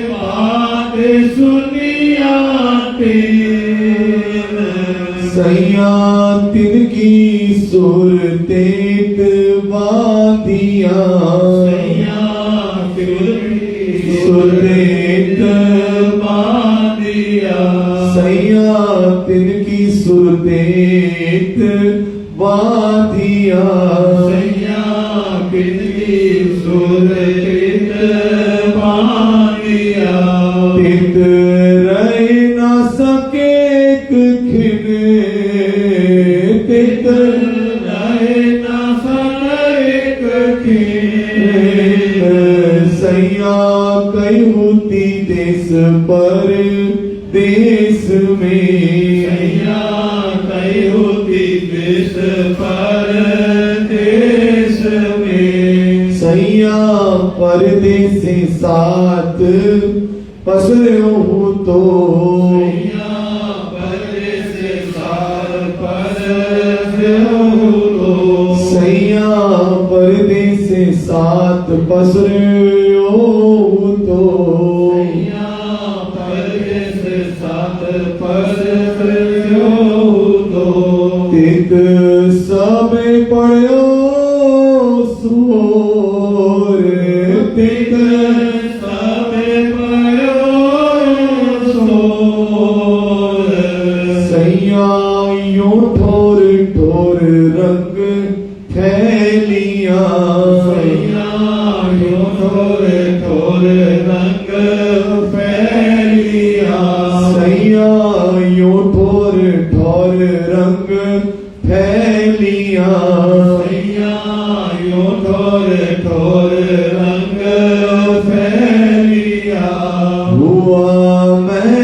बात सुनिया सैया तिनकी सुरतेत बांधिया सुरतेत बांधिया सैया तिनकी सुरतेत बांधिया सैया तिनकी सुरतेत बांधिया तित रह न सके खिन तित रह न सके खिन सैया कयूती देश पर देश में सैया कयूती देश पर देश में सैया परदेस साथ पसरो तो सैया परदेस साथ पसरो तो सैया परदेस साथ पसरो तो सैया परदेस साथ पसरो तो तित सब पढ़ो सोर तित सब पढ़ो सोर सैया यूं ठोर ठोर रंग फैलिया सैया यूं ठोर ठोर रंग फैलिया सैया यूं ठोर ठोर रंग फैलिया सैया यूं ठोर ठोर रंग फैलिया हुआ मैं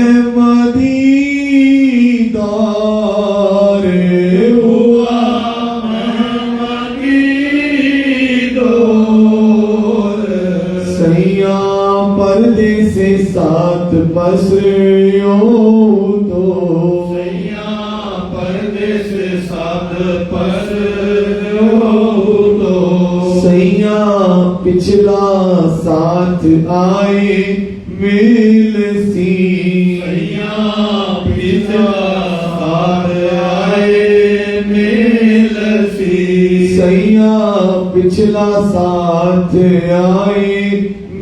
मदीदार हुआ महमदी दौर सैया परदेस साथ पसरो तो सैया परदेस साथ पसरो तो सैया पिछला साथ आए मिल सी सैया पिछला साथ आए मिल सी सैया पिछला साथ आए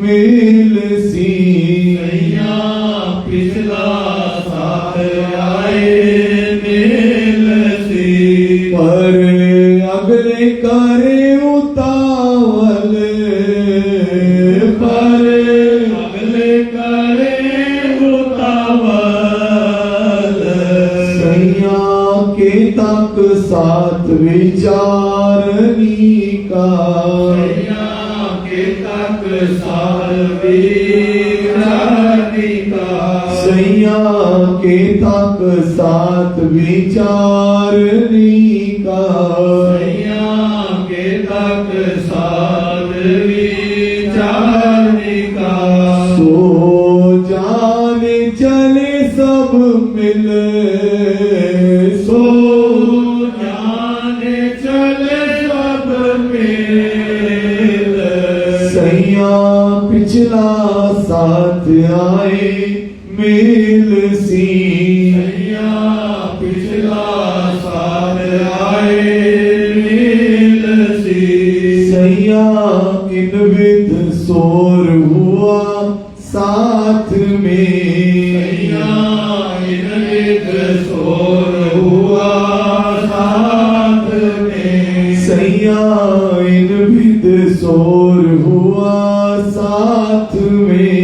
मिल सी सैया पिछला साथ आए मिल सी पर अगले करे उतावल पर अगले करे उतावल सैया के तक साथ विचारनी का सैया के तक सार विचारनी का सैया के तक साथ विचारनी का सैया के तक सार विचारनी का सो जाने चले सब मिल सो जाने चले सब मिल सैया पिछला साथ आए मिल सी सैया पिछला साथ आए मिल सी सैया इन विध शोर हुआ साथ में सैया इन विध शोर हुआ साथ में सैया इन विध शोर हुआ साथ में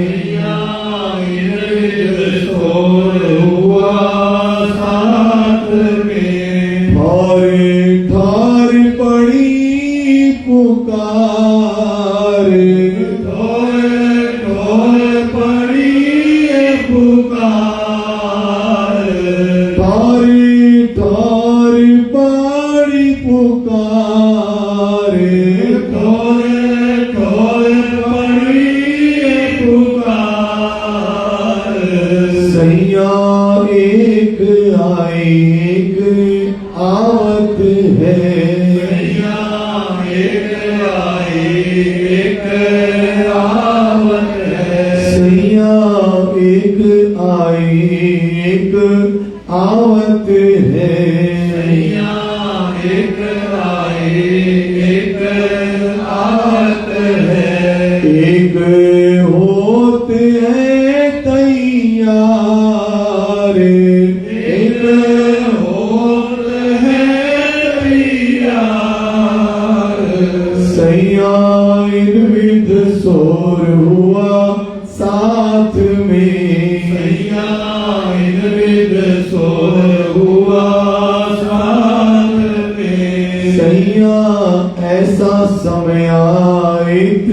सैया इन विध शोर हुआ साथ में ठोरे ठोर पड़ी पुकार ढोल ढोल पड़ी पुकार ठोरे ठोर पड़ी पुकार ढोल ढोल पड़ी पुकार सैया एक आए एक आवत है सैया एक आए एक आवत है सैया एक आए एक आवत है सैया एक आए एक आवत है एक होते हैं तैयार एक होत है तैयार सैया इन विध सोर हुआ साथ में सैया इन विद सोर हुआ साथ में सैया ऐसा समय आयत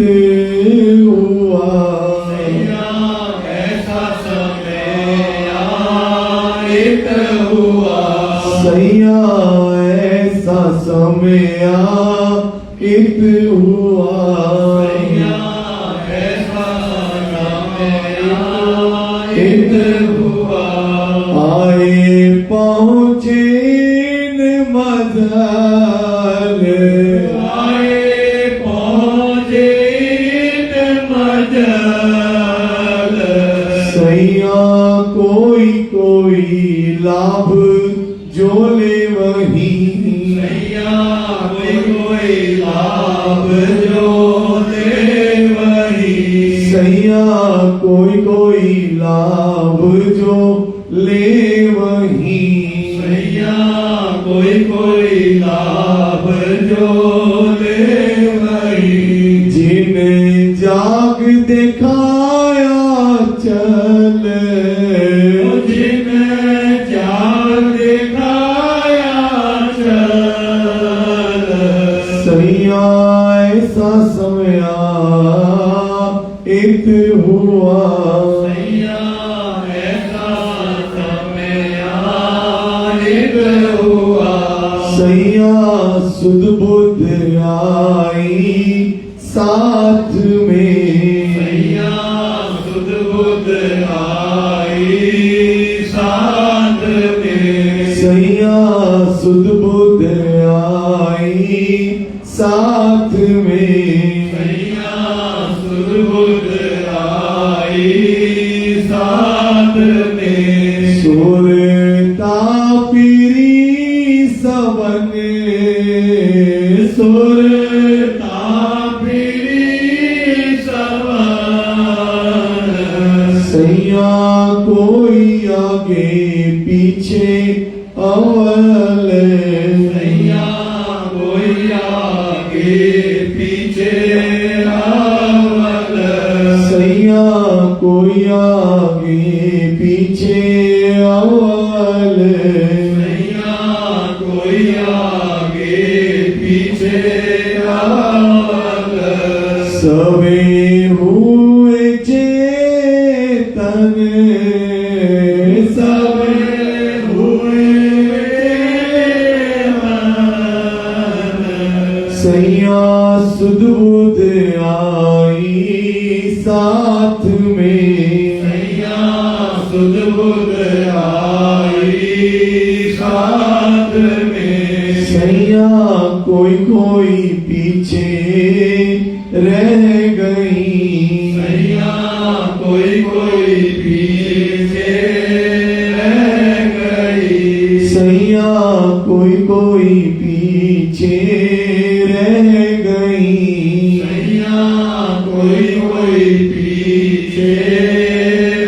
हुआ सैया ऐसा समय आयत हुआ सैया ऐसा समय आयत हुआ सैया ऐसा समय आयत हुआ आए पहुँचे न मजल आए पहुँचे मजल सैया कोई कोई लाभ जो ले वही सैया कोई लाभ जो ले वही सैया कोई लाभ जो ले वही सैया कोई लाभ जो ले वही जिन जाग दिखाया चल जिन जान दिखाया चल सैया ऐसा समय इत हुआ सैया ऐसा समय आयत हुआ सैया सुध बुध आई साथ में सैया सुध बुध आई साथ में सैया सुध बुध आई साथ में सैया सुध बुध आई साथ में सुर तापीरी सबन सुर तापीरी सवन सैया कोई आगे पीछे अवल सैया कोई आगे पीछे अवल सैया कोई आगे पीछे अवल सैया कोई आगे पीछे अवल सवे हुए चेतन सब हुए मन सैया सुध बुध आई साथ में सैया सुध बुध आई साथ में सैया कोई पीछे रह गई सैया कोई पीछे रह गई सैया कोई पीछे रह गई सैया कोई पीछे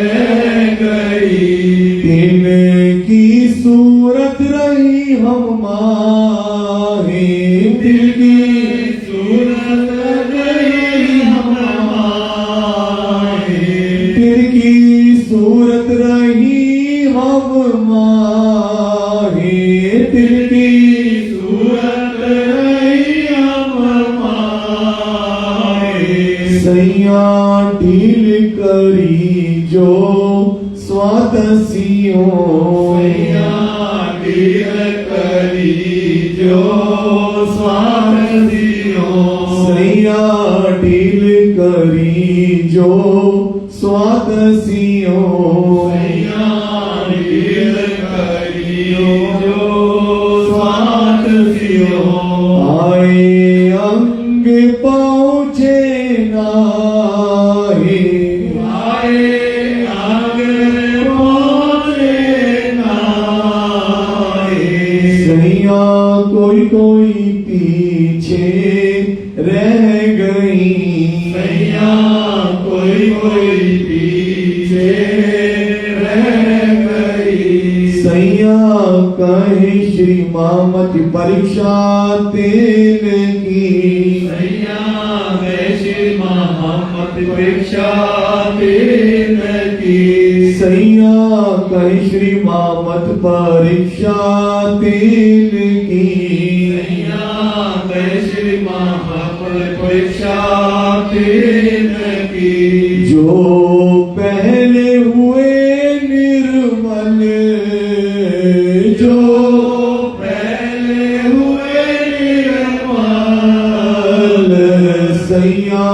रह गई दिन की सूरत रही हम माहे दिल की सूरत रही हमारी दिल की सूरत रही हम माहे दिल की सूरत रही हमारी सैया ढील करी जो स्वादसियों सैया ढील करी जो स्वादियों सैया ढील करी जो स्वादसियों सैया ढील करी जो स्वादियों आए अंग पहुँचे ना नाहे आए आगे बोले नाए सैया कोई कोई पीछे रह गई सैया कोई कोई पीछे रह गई सैया कहे श्री मामत परीक्षा तेल की सैया मैं श्री मोहम्मद परीक्षा तेल की सैया कहे श्री मामत परीक्षा तेल की सैया मैं श्री मोहम्मद परीक्षा तेल की जो पहले हुए निर्मल जो पहले हुए निर्मल सैया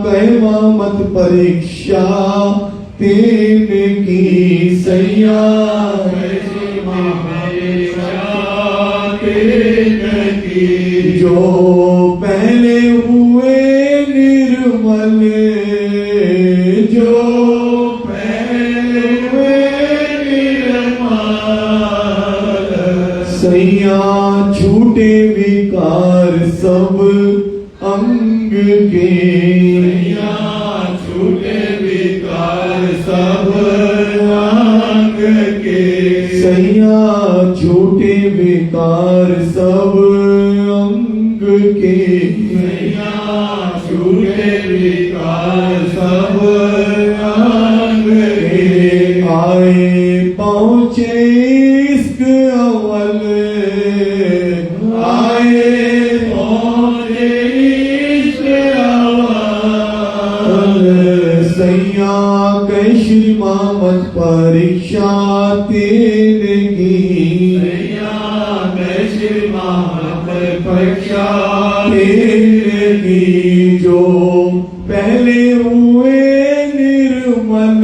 कहे मामत परीक्षा तेल की सैया जो पहले हुए निर्मल जो पहले हुए निर्मल सैया छूटे विकार सब अंग के सैया छूटे विकार सब अंग के सैया छूटे विकार सब अंग के सैया छूटे विकार सब अंग के आए पहुँचे इश्क अव्वल आए पहुँचे इश्क अव्वल सैया कह श्री मामत परीक्षा तेल की सैया मैं श्री मोहम्मद परीक्षा तेल की जो पहले हुए निर्मल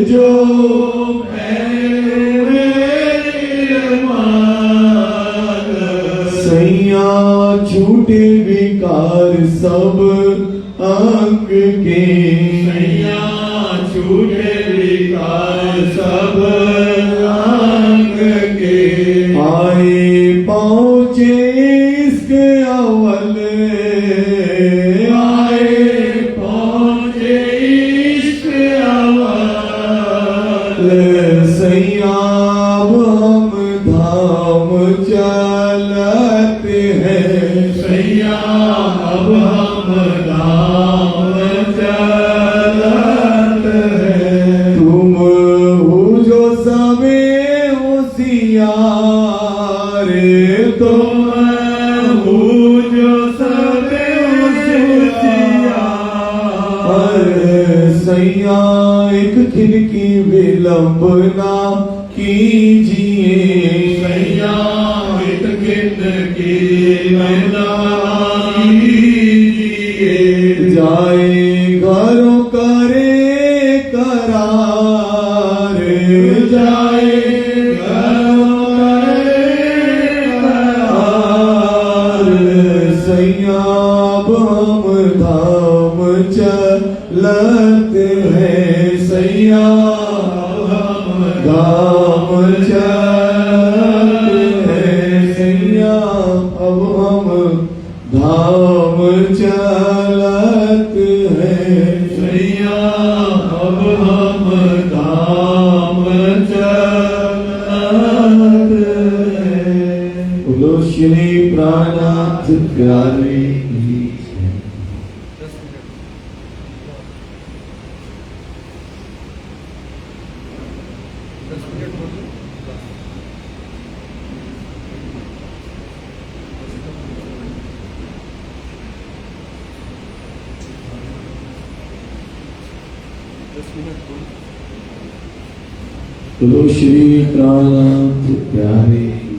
जो पहले हुए निर्मल सैया छूटे विकार सब अंग के सैया छूटे विकार सब अंग के आए पहुँचे इश्क अव्वल आए पहुँचे इश्क अव्वल सैया अब हम धाम चलते हैं सैया अब हम धाम चलत हैं तुम हो जो समय होशियार तुम हो जो सब होशियार सैया एक खिड़की विलंबना कीजिए सैया एक की मैदा कीजिए जाए घरों करे करार जाए सैया अब हम धाम चलत हैं सैया धाम चलत हैं सैया अब हम धाम चलत हैं सैया अब हम धाम चलत हैं बोलो श्री प्राणनाथ प्यारे की जय। बोलो श्री प्राणनाथ प्यारे की।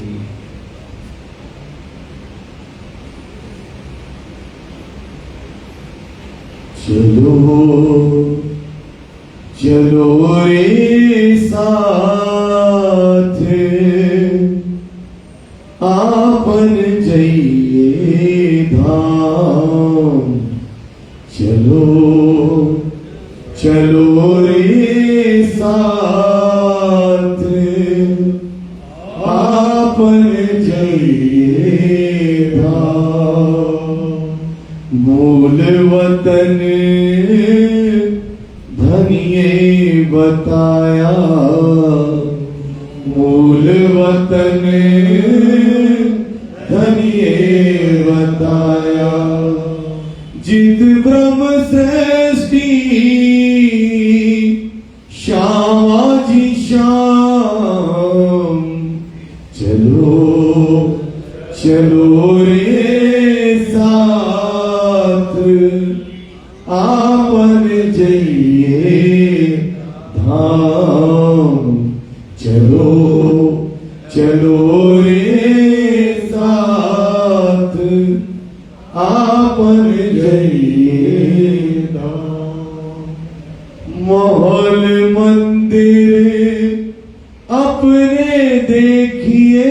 चलो चलो रे साथ आपन जइए धाम चलो चलो चलो रे साथ आपन जइए मूल वतन धनिए बताया मूल वतन धनिए बताया जित ब्रह्म सृष्टि श्यामा जी श्याम चलो चलो रे साथ आपन जइए धाम चलो चलो रे साथ आपन जइए धाम महल मंदिर अपने देखिए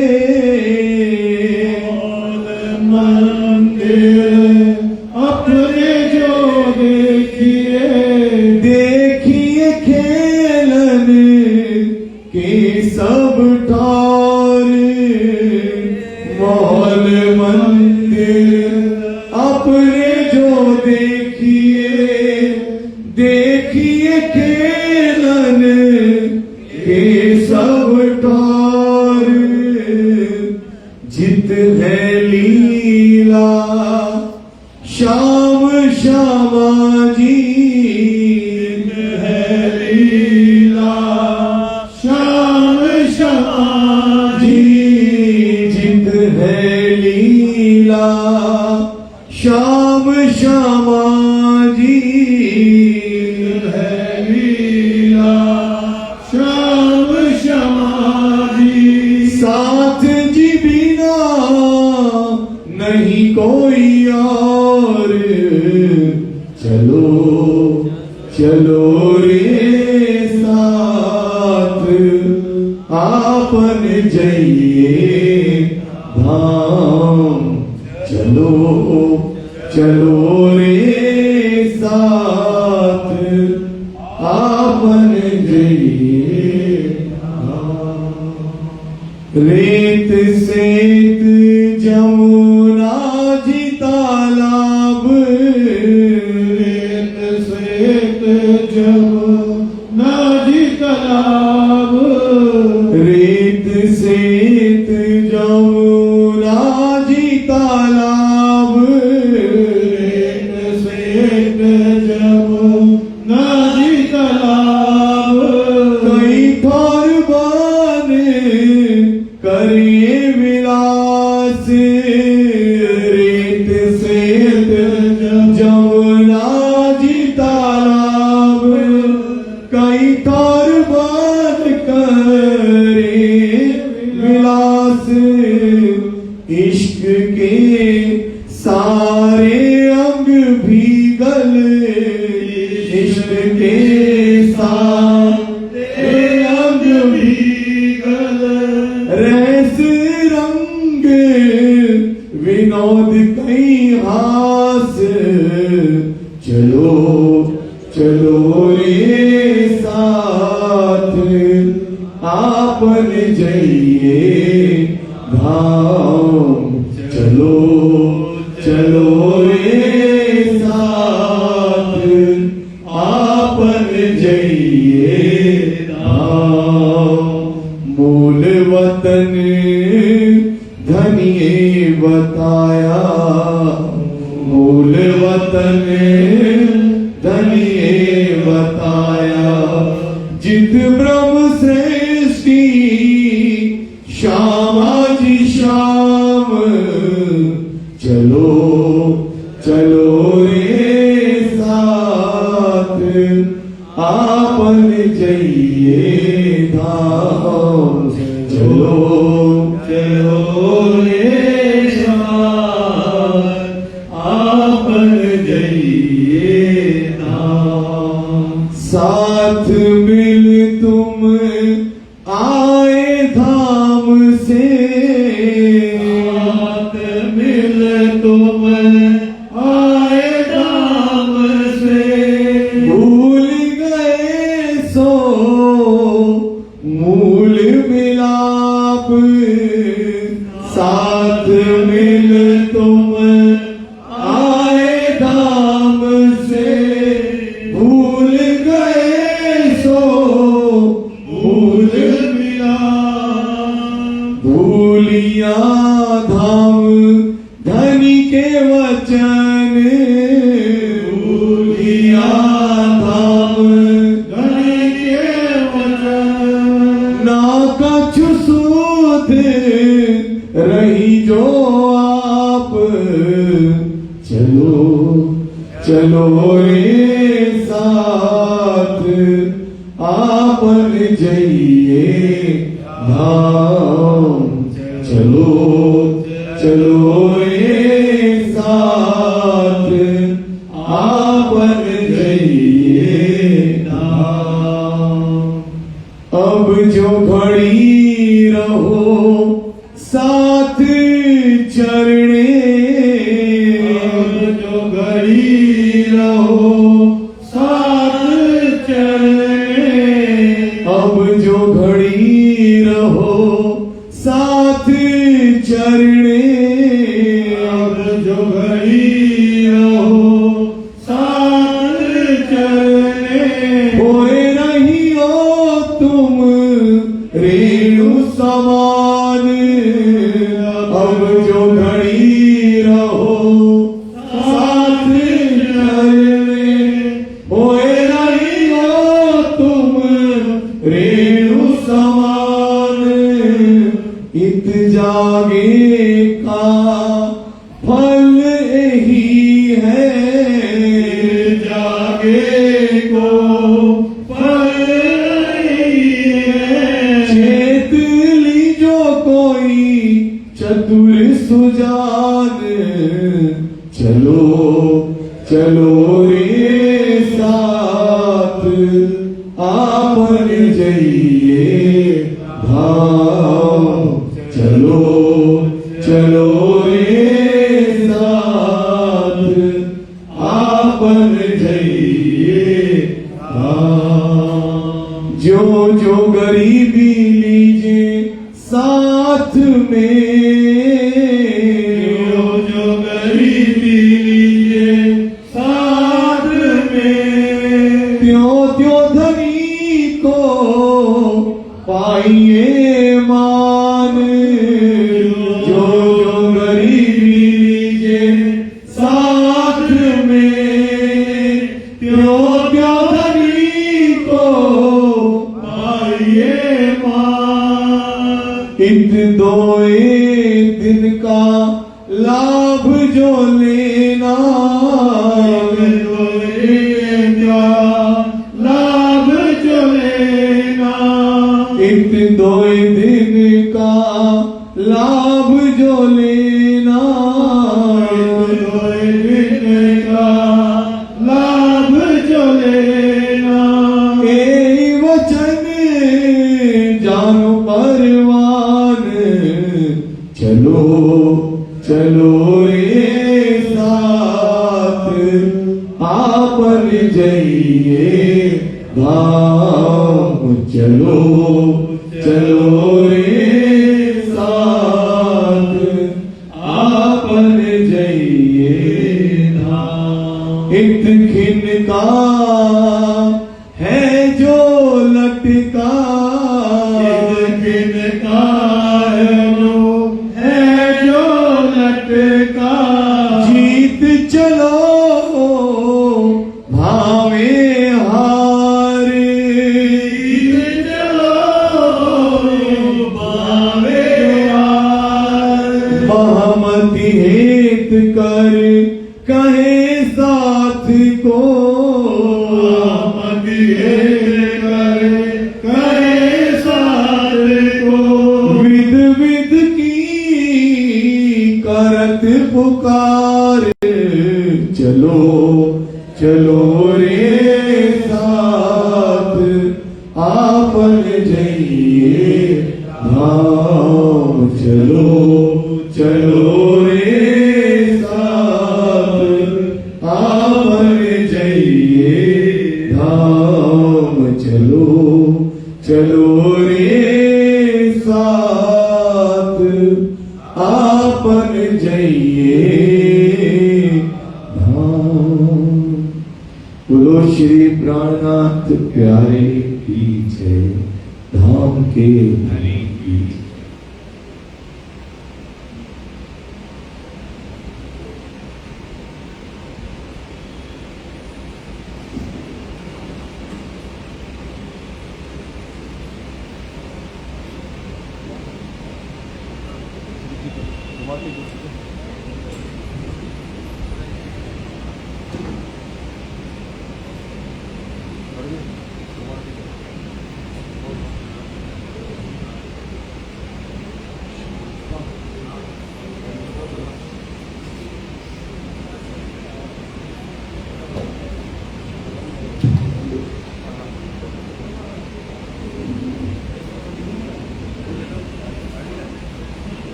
मंदिर अपने जो देखिए देखिए खेलन के सब ठार महल मंदिर अपने जो देखिए देखिए खेलन के सब ठार जित है लीला श्याम श्यामा जी है लीला श्याम श्यामा जी जित है लीला श्याम श्यामा जी है लीला श्याम श्यामा जी साथ जी बिना नहीं कोई और चलो चलो रे साथ आपन जइए धाम चलो चलो रे साथ आपन जइए धाम रेत सेत जमुना जी तालाब रेत सेत जमुना जी तालाब रेत सेत जमुना जी तालाब रेत सेत जमुना जी तालाब कई ठार बान करे विलास रेत सेत जमुना जी तालाब कई ठार बान करे विलास इश्क के सारे अंग भीगल इश्क के सारे अंग भीगल रस रंग विनोद कई हास चलो चलो रे साथ आपन जइए धाम चलो चलो रे साथ आपन जइए धाम मूल वतन धनिए बताया मूल वतन धनिए बताया जित ब्रह्म सृष्टि श्यामा जी श्याम चलो चलो रे साथ आपन जइए धाम चलो चलो रे साथ आपन जइए धाम साथ मिल तुम आए धाम से साथ मिल तुम आए धाम से किया धाम गणी के वचन ना कछु सूध रही जो आप चलो चलो रे साथ आपन जइए धाम चलो चलो रे साथ आपन जइए धाम अब जो घड़ी रहो साथ चरणे जो घड़ी रहो साथ चरणे अब जो घड़ी रहो साथ चरणे अब जो घड़ी रहो साथ चरणे होए नहीं हो तुम रेणु समान अब जो घड़ी रहो साथ चरणे होए नहीं हो तुम रेणु समान इत जागे का फल यही है जागे को फल यही है चेत लीजो कोई चतुर सुजान चलो चलो रे साथ आपन जइए धाम चलो चलो रे साथ आपन जइए धाम जो जो गरीबी लीजिए साथ में जो गरीबी लीजिए साथ में त्यों त्यों धनी को पाइए मान जो जो गरीबी लीजिए साथ में त्यों त्यों धनी को पाइए मान इत दोए दिन का लाभ जो लेना लाभ जो लेना इत दोए दिन का लाभ जो लेना दोए दिन का लाभ जो लेना ए वचन जानो परवान चलो चलो रे साथ आपन जइए धाम चलो चलो रे साथ आपन जइए धाम इत खिन का है जो लटका खिन का है जो लटका जीत चलो भावे हार जीत चलो भावे हार महमति हेत कर कहे साथ को महमति हेत कर कहे साथ को विध विध की करत पुकार चलो चलो रे साथ आपन जइए धाम चलो चलो रे साथ आपन जइए धाम चलो चलो रे साथ आपन जइए बोलो श्री प्राणनाथ प्यारे की जय धाम के धनी की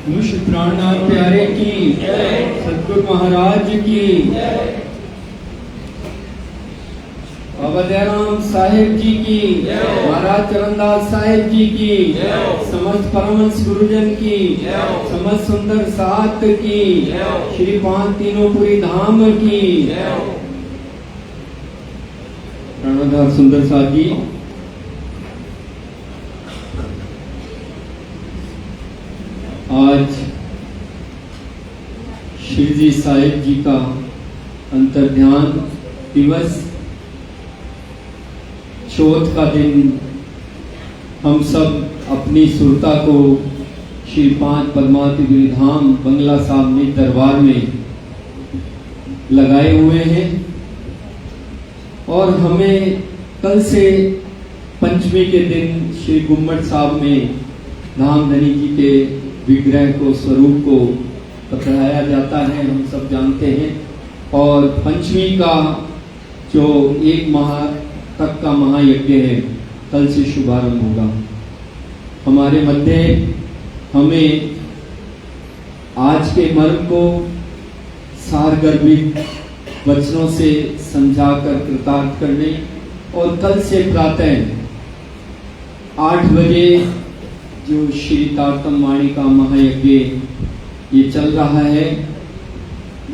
मुश प्राणनाथ प्यारे की सतगुरु महाराज की बाबा दयाराम साहेब जी की महाराज चरणदास साहेब जी की समस्त परमहंस गुरुजन की समस्त सुंदर सात की श्री पांच तीनोंपुरी धाम की प्रणवधार सुंदर साथ जी। आज शिवजी साहिब जी का अंतर्ध्यान दिवस, चौथ का दिन, हम सब अपनी सुरता को श्री पांच परमात्मा धाम बंगला साहब में दरबार में लगाए हुए हैं और हमें कल से पंचमी के दिन श्री गुम्मट साहब में धामधनी जी के विग्रह को, स्वरूप को पकड़ाया जाता है, हम सब जानते हैं। और पंचमी का जो एक माह तक का महायज्ञ है कल से शुभारंभ होगा। हमारे मध्य हमें आज के मर्म को सारगर्भित वचनों से समझाकर कृतार्थ करने और कल से प्रातः 8 बजे जो श्री तारतम वाणी का महायज्ञ ये चल रहा है,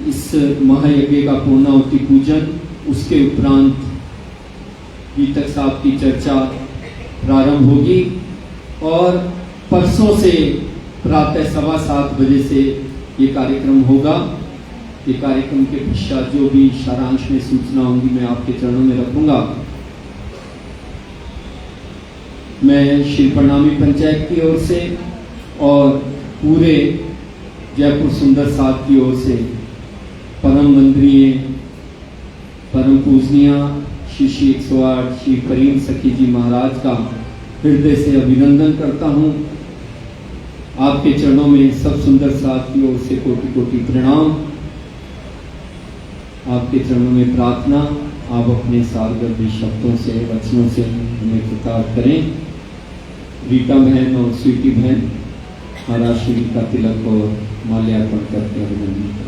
इस महायज्ञ का पूर्णाहुति पूजन, उसके उपरांत गीतक साहब की चर्चा प्रारंभ होगी और परसों से प्रातः 7:15 बजे से ये कार्यक्रम होगा। ये कार्यक्रम के पश्चात जो भी सारांश में सूचना होंगी मैं आपके चरणों में रखूंगा। मैं श्री प्रणामी पंचायत की ओर से और पूरे जयपुर सुंदर साथ की ओर से परम वंदनीय परम पूजनीय श्री 108 श्री करीम सखी जी महाराज का हृदय से अभिनंदन करता हूँ। आपके चरणों में सब सुंदर साथ की ओर से कोटि कोटि प्रणाम। आपके चरणों में प्रार्थना, आप अपने सारगर्भित शब्दों से, वचनों से हमें कृतार्थ करें। रीता बहन और स्वीटी बहन महाराज श्री का तिलक और माल्यार्पण करके अभिनंदन करें।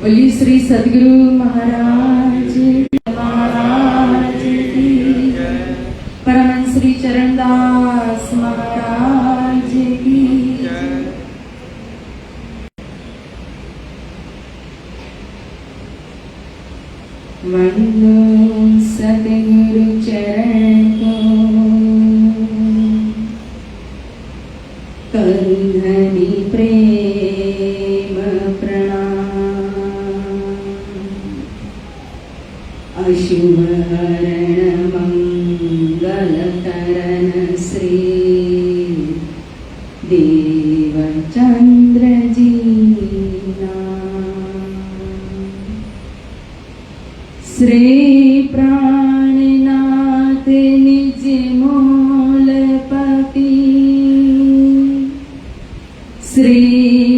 बोलिए श्री सदगुरु महाराज की, परमहंस श्री चरणदास महाराज की। वंदो सतगुरु चरण को, कंधनी प्रेम प्रणाम। अशुभ हरण मंगल करण श्री देवचंद्र जी नाम। श्री प्राणनाथ निज मूलपति, श्री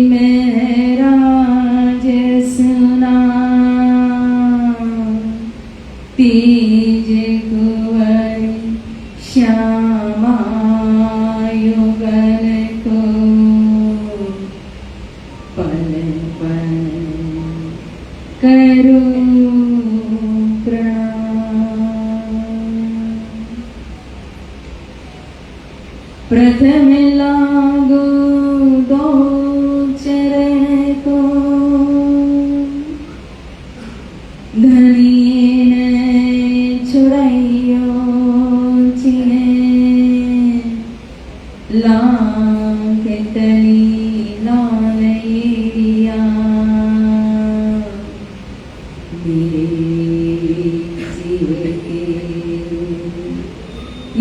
महराज सुना तीज कुंवर श्यामा युगल को, पल पल करो प्रथम लागो दो चरण को, धनी ने छुड़ाइयो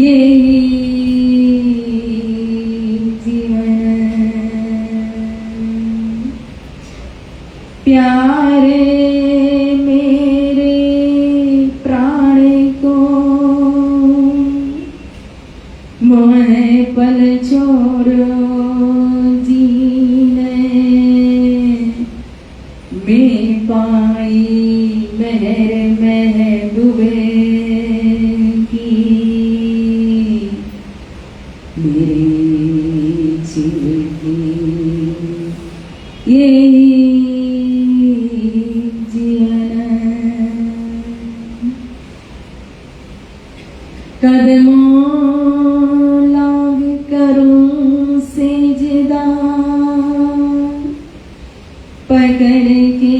यही जीवन। प्यारे मेरे प्राण को मोह पल छोड़ो जीने में पाई मेहर महबूबे की मेरे जीवन की यही जीवन। कदमों लाग करूं सिजदा पकड़ के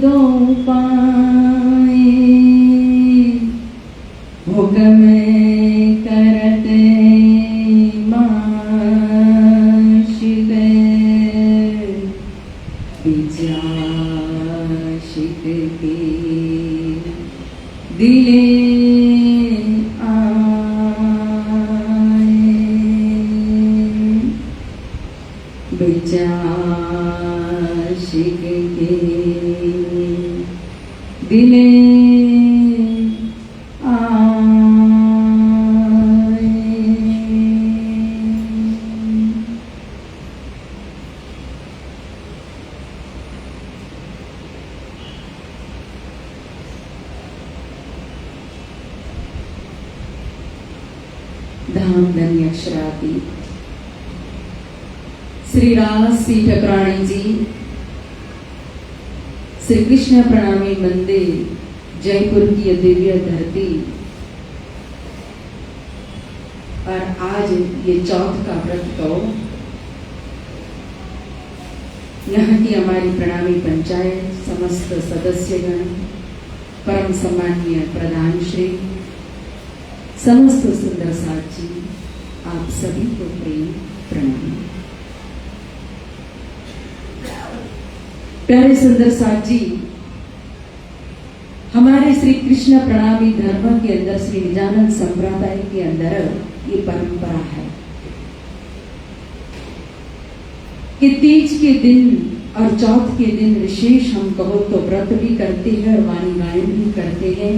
दो पाए हुक्म करते माशिक बिजाशिक के दिले बेचाशिक के दिले आए। धाम धन्य अक्षराती श्री राज सी ठकराणी जी श्री कृष्ण प्रणामी मंदिर जयपुर की यह दिव्य धरती और आज ये चौथ का व्रत कहो। यहाँ की हमारी प्रणामी पंचायत समस्त सदस्यगण परम सम्माननीय प्रधान श्री समस्त सुंदर साथ जी आप सभी को प्रेम प्रणाम। प्यारे सुंदर साथ जी हमारे श्री कृष्ण प्रणामी धर्म के अंदर श्री निजानंद संप्रदाय के अंदर ये परंपरा है कि तीज के दिन और चौथ के दिन विशेष हम कहो तो व्रत भी करते हैं और वाणी गायन भी करते हैं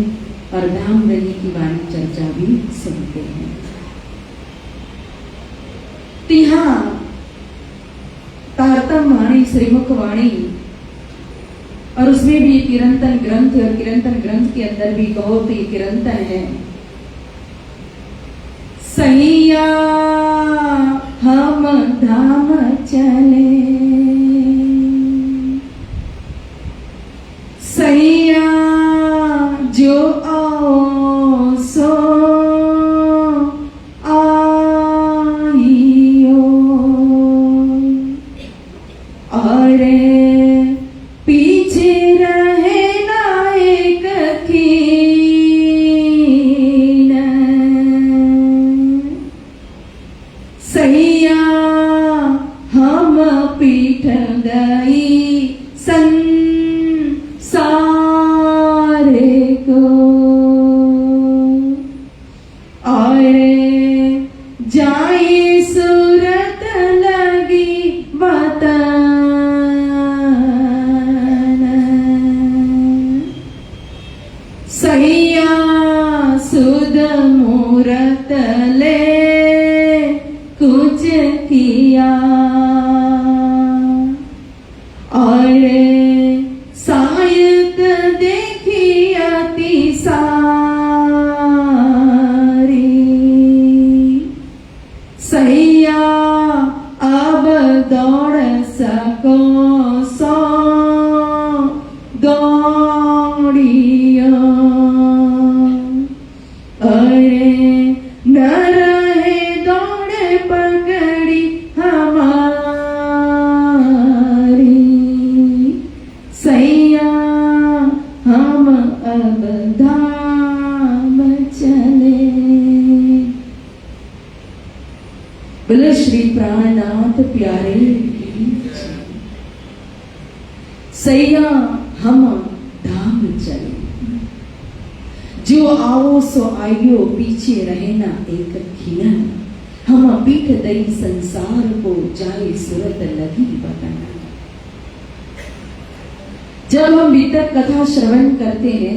और धाम धनी की वाणी चर्चा भी सुनते हैं। तो यहाँ तारतम वाणी श्रीमुख वाणी और उसमें भी किरंतन ग्रंथ और किरंतन ग्रंथ के अंदर भी कहो तो ये किरंतन है। सैया हम धाम चले सैया जो आओ सो आइयो और पीछे रहे नायक कीन सैया हम पीठ गई संसार को और जाए सूरत लगी वतन सैया सुध मूरत ले कुछ किया और सायत देखी अति सारी सैया अब दौड़ सको सो दौड़ियो अरे न रहे दौड़ पकड़ी हमारी सैया हम अब धाम चले। बोले श्री प्राणनाथ प्यारे सैया हम धाम चले। जो आओ सो आइयो पीछे रहना एक खीना, हम पीठ दई संसार को जाए सूरत लगी बताना। जब हम बीतक कथा श्रवण करते हैं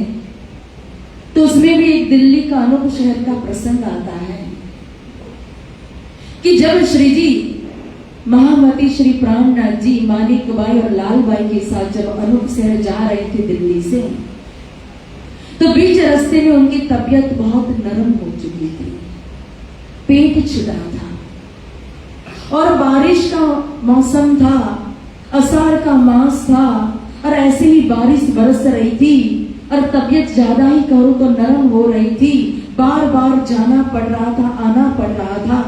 तो उसमें भी एक दिल्ली का अनूप शहर का प्रसंग आता है कि जब श्री जी महामती श्री प्राणनाथ जी मानिक बाई और लाल बाई के साथ जब अनूप शहर जा रहे थे दिल्ली से, तो बीच रास्ते में उनकी तबीयत बहुत नरम हो चुकी थी, पेट छिदा था और बारिश का मौसम था, आषाढ़ का मास था और ऐसे ही बारिश बरस रही थी और तबीयत ज्यादा ही कहो तो नरम हो रही थी, बार बार जाना पड़ रहा था, आना पड़ रहा था।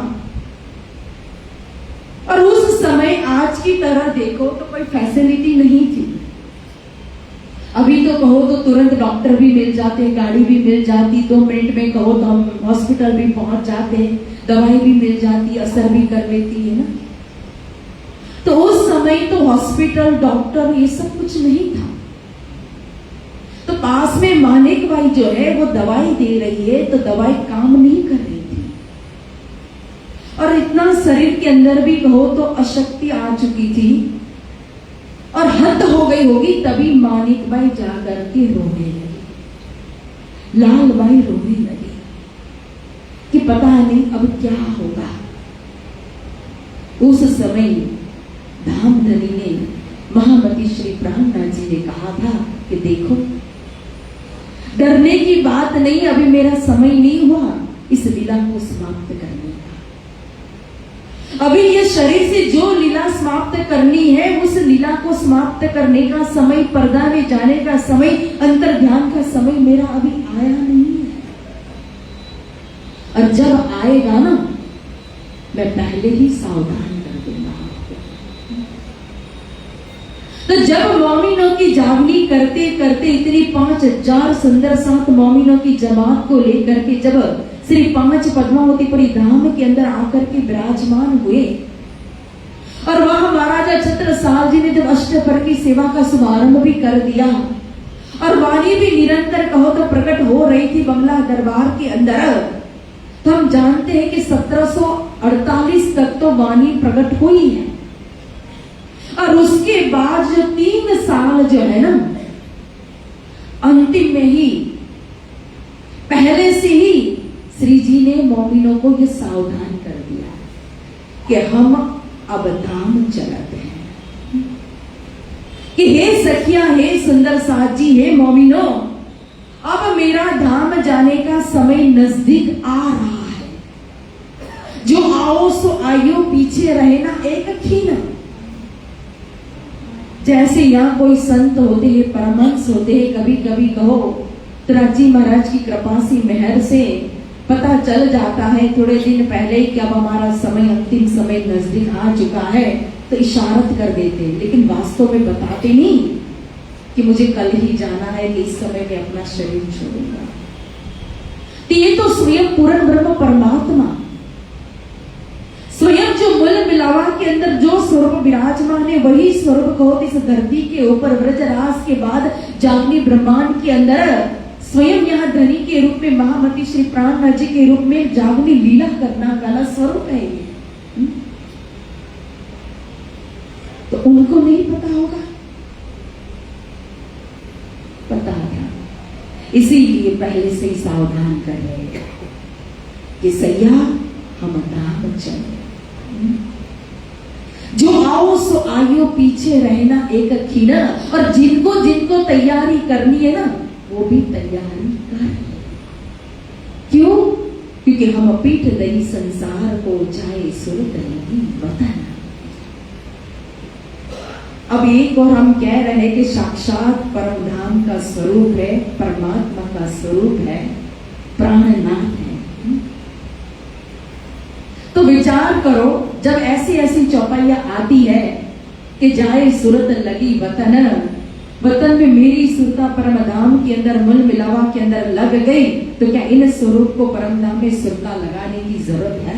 और उस समय आज की तरह देखो तो कोई फैसिलिटी नहीं थी। अभी तो कहो तो तुरंत डॉक्टर भी मिल जाते, गाड़ी भी मिल जाती, 2 मिनट में कहो तो हम हॉस्पिटल भी पहुंच जाते, दवाई भी मिल जाती, असर भी कर लेती है ना। तो उस समय तो हॉस्पिटल, डॉक्टर ये सब कुछ नहीं था। तो पास में मानिक बाई जो है वो दवाई दे रही है तो दवाई काम नहीं कर रही थी और इतना शरीर के अंदर भी कहो तो अशक्ति आ चुकी थी और हद हो गई होगी। तभी मानिक बाई जाकर के रोने लगी, लाल बाई रोने लगी कि पता नहीं अब क्या होगा। उस समय धामधनी ने महामती श्री प्राणनाथ जी ने कहा था कि देखो डरने की बात नहीं, अभी मेरा समय नहीं हुआ इस लीला को समाप्त करने का। अभी ये शरीर से जो लीला समाप्त करनी है उस लीला को समाप्त करने का समय, पर्दा में जाने का समय, अंतर ध्यान का समय मेरा अभी आया नहीं है। और जब आएगा ना मैं पहले ही सावधान कर दूंगा। तो जब मोमिनों की जागनी करते करते इतनी 5000 सुंदर 7 मोमिनों की जमात को लेकर के जब श्री 5 पद्मावतीपुरी धाम के अंदर आकर के विराजमान हुए और वहां महाराजा छत्रसाल जी ने जब अष्टपर की सेवा का शुभारंभ भी कर दिया और वाणी भी निरंतर कहो तो प्रकट हो रही थी बंगला दरबार के अंदर, तो हम जानते हैं कि 1748 तक तो वाणी प्रकट हुई है और उसके बाद जो 3 साल जो है ना अंतिम में ही पहले से ही श्री जी ने मोमिनों को ये सावधान कर दिया कि हम अब धाम चलते हैं, कि हे सखिया, हे सुंदर साथ जी, हे मोमिनो, अब मेरा धाम जाने का समय नजदीक आ रहा है। जो आओ सो आइयो पीछे रहे ना एक खीना। जैसे यहाँ कोई संत होते हैं, परमहंस होते हैं, कभी कभी कहो तो राजी महाराज की कृपा से मेहर से पता चल जाता है थोड़े दिन पहले ही कि अब हमारा समय, अंतिम समय नजदीक आ चुका है, तो इशारत कर देते हैं, लेकिन वास्तव में बताते नहीं कि मुझे कल ही जाना है, कि इस समय में अपना शरीर छोड़ूंगा। तो ये तो स्वयं पूर्ण ब्रह्म परमात्मा, स्वयं जो मूल मिलावा के अंदर जो स्वरूप विराजमान है वही स्वरूप कहो इस धरती के ऊपर व्रजरास के बाद जागनी ब्रह्मांड के अंदर स्वयं यहाँ धनी के रूप में महामती श्री प्राणनाथ जी के रूप में जागनी लीला करना वाला स्वरूप है ये। तो उनको नहीं पता होगा, पता था, इसीलिए पहले से ही सावधान कर रहे कि सैया हम धाम चले। जो आओ सो आइयो पीछे रहना एक खीना। और जिनको जिनको तैयारी करनी है ना वो भी तैयारी कर। क्यों? क्योंकि हम पीठ दई संसार को जाए सुरत नहीं बताना। अब एक और हम कह रहे हैं कि साक्षात परम धाम का स्वरूप है, परमात्मा का स्वरूप है, प्राणनाथ है। तो विचार करो, जब ऐसी ऐसी चौपाइयां आती है कि जाए सुरत लगी वतन, वतन में मेरी सुरता परम धाम के अंदर मूल मिलावा के अंदर लग गई, तो क्या इन स्वरूप को परम धाम में सुरता लगाने की जरूरत है?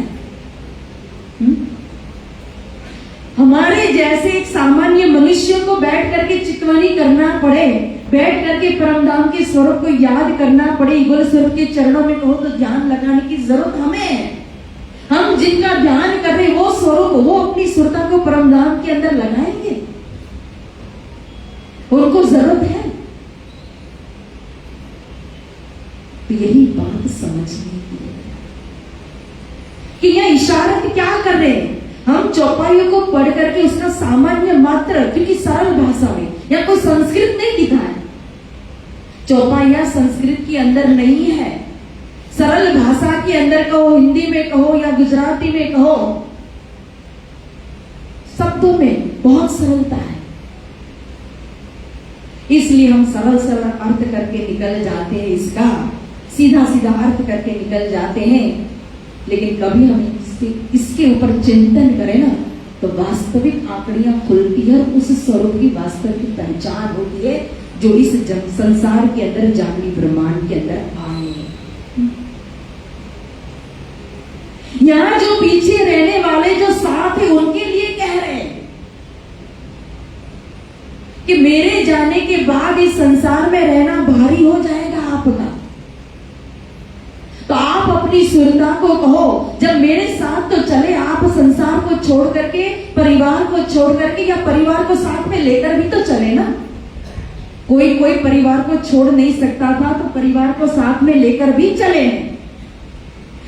हमारे जैसे एक सामान्य मनुष्य को बैठ करके चितवनी करना पड़े बैठ करके परमधाम के स्वरूप को याद करना पड़े, युगल स्वरूप के चरणों में कहो तो ध्यान लगाने की जरूरत हमें है। हम जिनका ध्यान कर रहे वो स्वरूप, वो अपनी सुरता को परमधाम के अंदर लगाएंगे, उनको जरूरत है। तो यही बात समझने की है कि यह इशारत क्या कर रहे हैं। हम चौपाइयों को पढ़ करके उसका सामान्य मात्र, क्योंकि सरल भाषा में, या कोई संस्कृत नहीं लिखा है, चौपाइया संस्कृत के अंदर नहीं है, सरल भाषा के अंदर कहो, हिंदी में कहो या गुजराती में कहो, शब्दों में बहुत सरलता है। इसलिए हम सरल सरल अर्थ करके निकल जाते हैं, इसका सीधा सीधा अर्थ करके निकल जाते हैं। लेकिन कभी हम इसके ऊपर चिंतन करें ना, तो वास्तविक आंकड़ियां खुलती है, उस स्वरूप की वास्तविक पहचान होती है जो इस संसार के अंदर, जागृति ब्रह्मांड के अंदर आए हैं। यहां जो पीछे रहने वाले जो साथ है, उनके लिए कह रहे हैं कि मेरे जाने के बाद इस संसार में रहना भारी हो जाएगा आपका, तो आप अपनी सुरता को कहो, जब मेरे साथ तो चले, आप संसार को छोड़ करके, परिवार को छोड़ करके, या परिवार को साथ में लेकर भी तो चले ना। कोई कोई परिवार को छोड़ नहीं सकता था, तो परिवार को साथ में लेकर भी चले।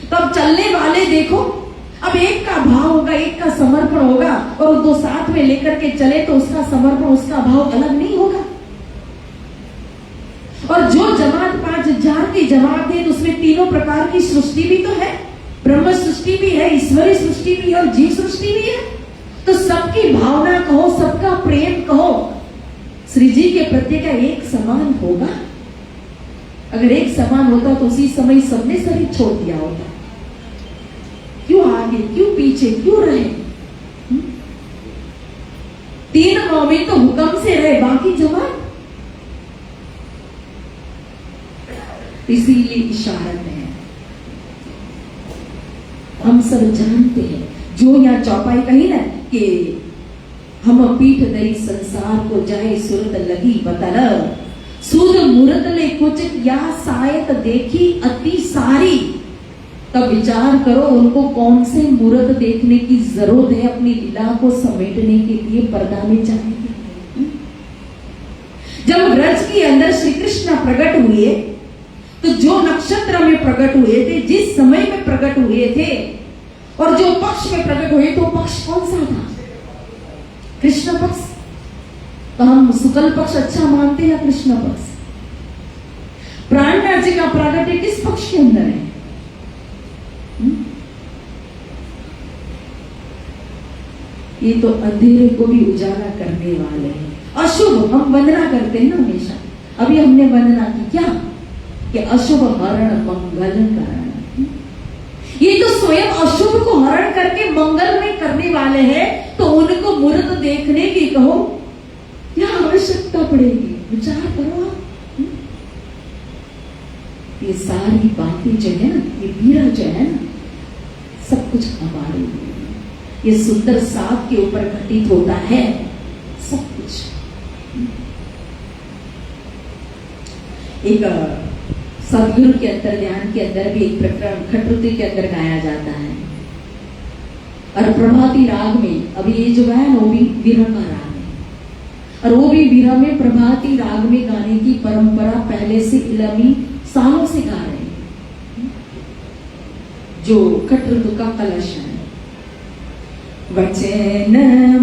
तो अब चलने वाले देखो, अब एक का भाव होगा, एक का समर्पण होगा, और दो साथ में लेकर के चले तो उसका समर्पण, उसका भाव अलग नहीं होगा। और जो जमात 5000 की जमात है, तो उसमें तीनों प्रकार की सृष्टि भी तो है, ब्रह्म सृष्टि भी है, ईश्वरी सृष्टि भी है और जीव सृष्टि भी है। तो सबकी भावना कहो, सबका प्रेम कहो, श्री जी के प्रति का एक समान होगा। अगर एक समान होता तो उसी समय सबने शरीर छोड़ दिया होता। क्यों आगे, क्यों पीछे, क्यों रहे? 3 मोमिन तो हुक्म से रहे, बाकी जमात। इसीलिए इशारत है, हम सब जानते हैं, जो यहाँ चौपाई कही ना कि हम पीठ दई संसार को जाए सूरत लगी बतल, सूद मूरत ले कुछ या सायत देखी अति सारी। तब विचार करो उनको कौन से मूर्त देखने की जरूरत है अपनी लीला को समेटने के लिए, पर्दा में जाने के लिए। जब ब्रज के अंदर श्री कृष्ण प्रकट हुए, तो जो नक्षत्र में प्रकट हुए थे, जिस समय में प्रकट हुए थे, और जो पक्ष में प्रकट हुए, तो पक्ष कौन सा था? कृष्ण पक्ष। तो हम शुक्ल पक्ष अच्छा मानते हैं या कृष्ण पक्ष? प्राणनाथ जी का प्रागट्य किस पक्ष के अंदर है? ये तो अंधेरे को भी उजाला करने वाले हैं। अशुभ हम वंदना करते हैं ना हमेशा। अभी हमने वंदना की क्या कि अशुभ हरण मंगल करण। ये तो स्वयं अशुभ को हरण करके मंगल में करने वाले हैं, तो उनको मूर्त देखने की कहो क्या आवश्यकता पड़ेगी? विचार करो आप। ये सारी बातें जो है ना, ये पीड़ा जो है ना, सब कुछ हमारे लिए, ये सुंदर साप के ऊपर घटित होता है सब कुछ। एक सदगुरु के अंतर ध्यान के अंदर भी एक प्रकरण खटरुति के अंदर गाया जाता है, और प्रभाती राग में, अभी ये जो गाया ना वो भी विरह का राग है, और वो भी विरह में प्रभाती राग में गाने की परंपरा पहले से इलामी सालों से गा रहे हैं, जो खटरुतु का कलश है। वचन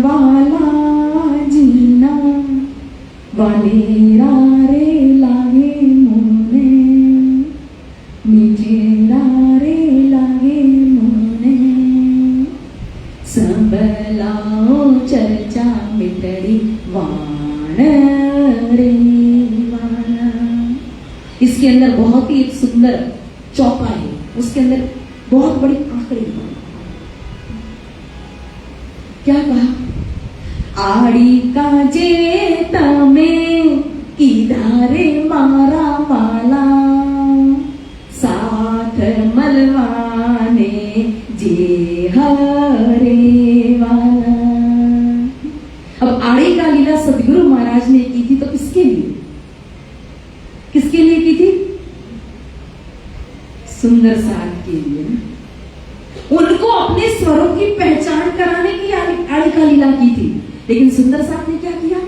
वाला जीना वालेरा रे लागे मोने, मीठेरा रे लागे मोने, सबलाओ चर्चा मिटड़ी वाण रे वाणा। इसके अंदर बहुत ही एक सुंदर चौपा है, उसके अंदर बहुत बड़ी आंकड़ी है। क्या कहा? आड़ी का जेता में किधारे मारा माला, साथ मलवाने जे हरे वाला। अब आड़ी का लीला सदगुरु महाराज ने की थी, तो किसके लिए? सुंदर साथ के लिए ना, उनको अपने स्वरूप की पहचान कराने की आड़िका लीला की थी। लेकिन सुंदर साथ ने क्या किया?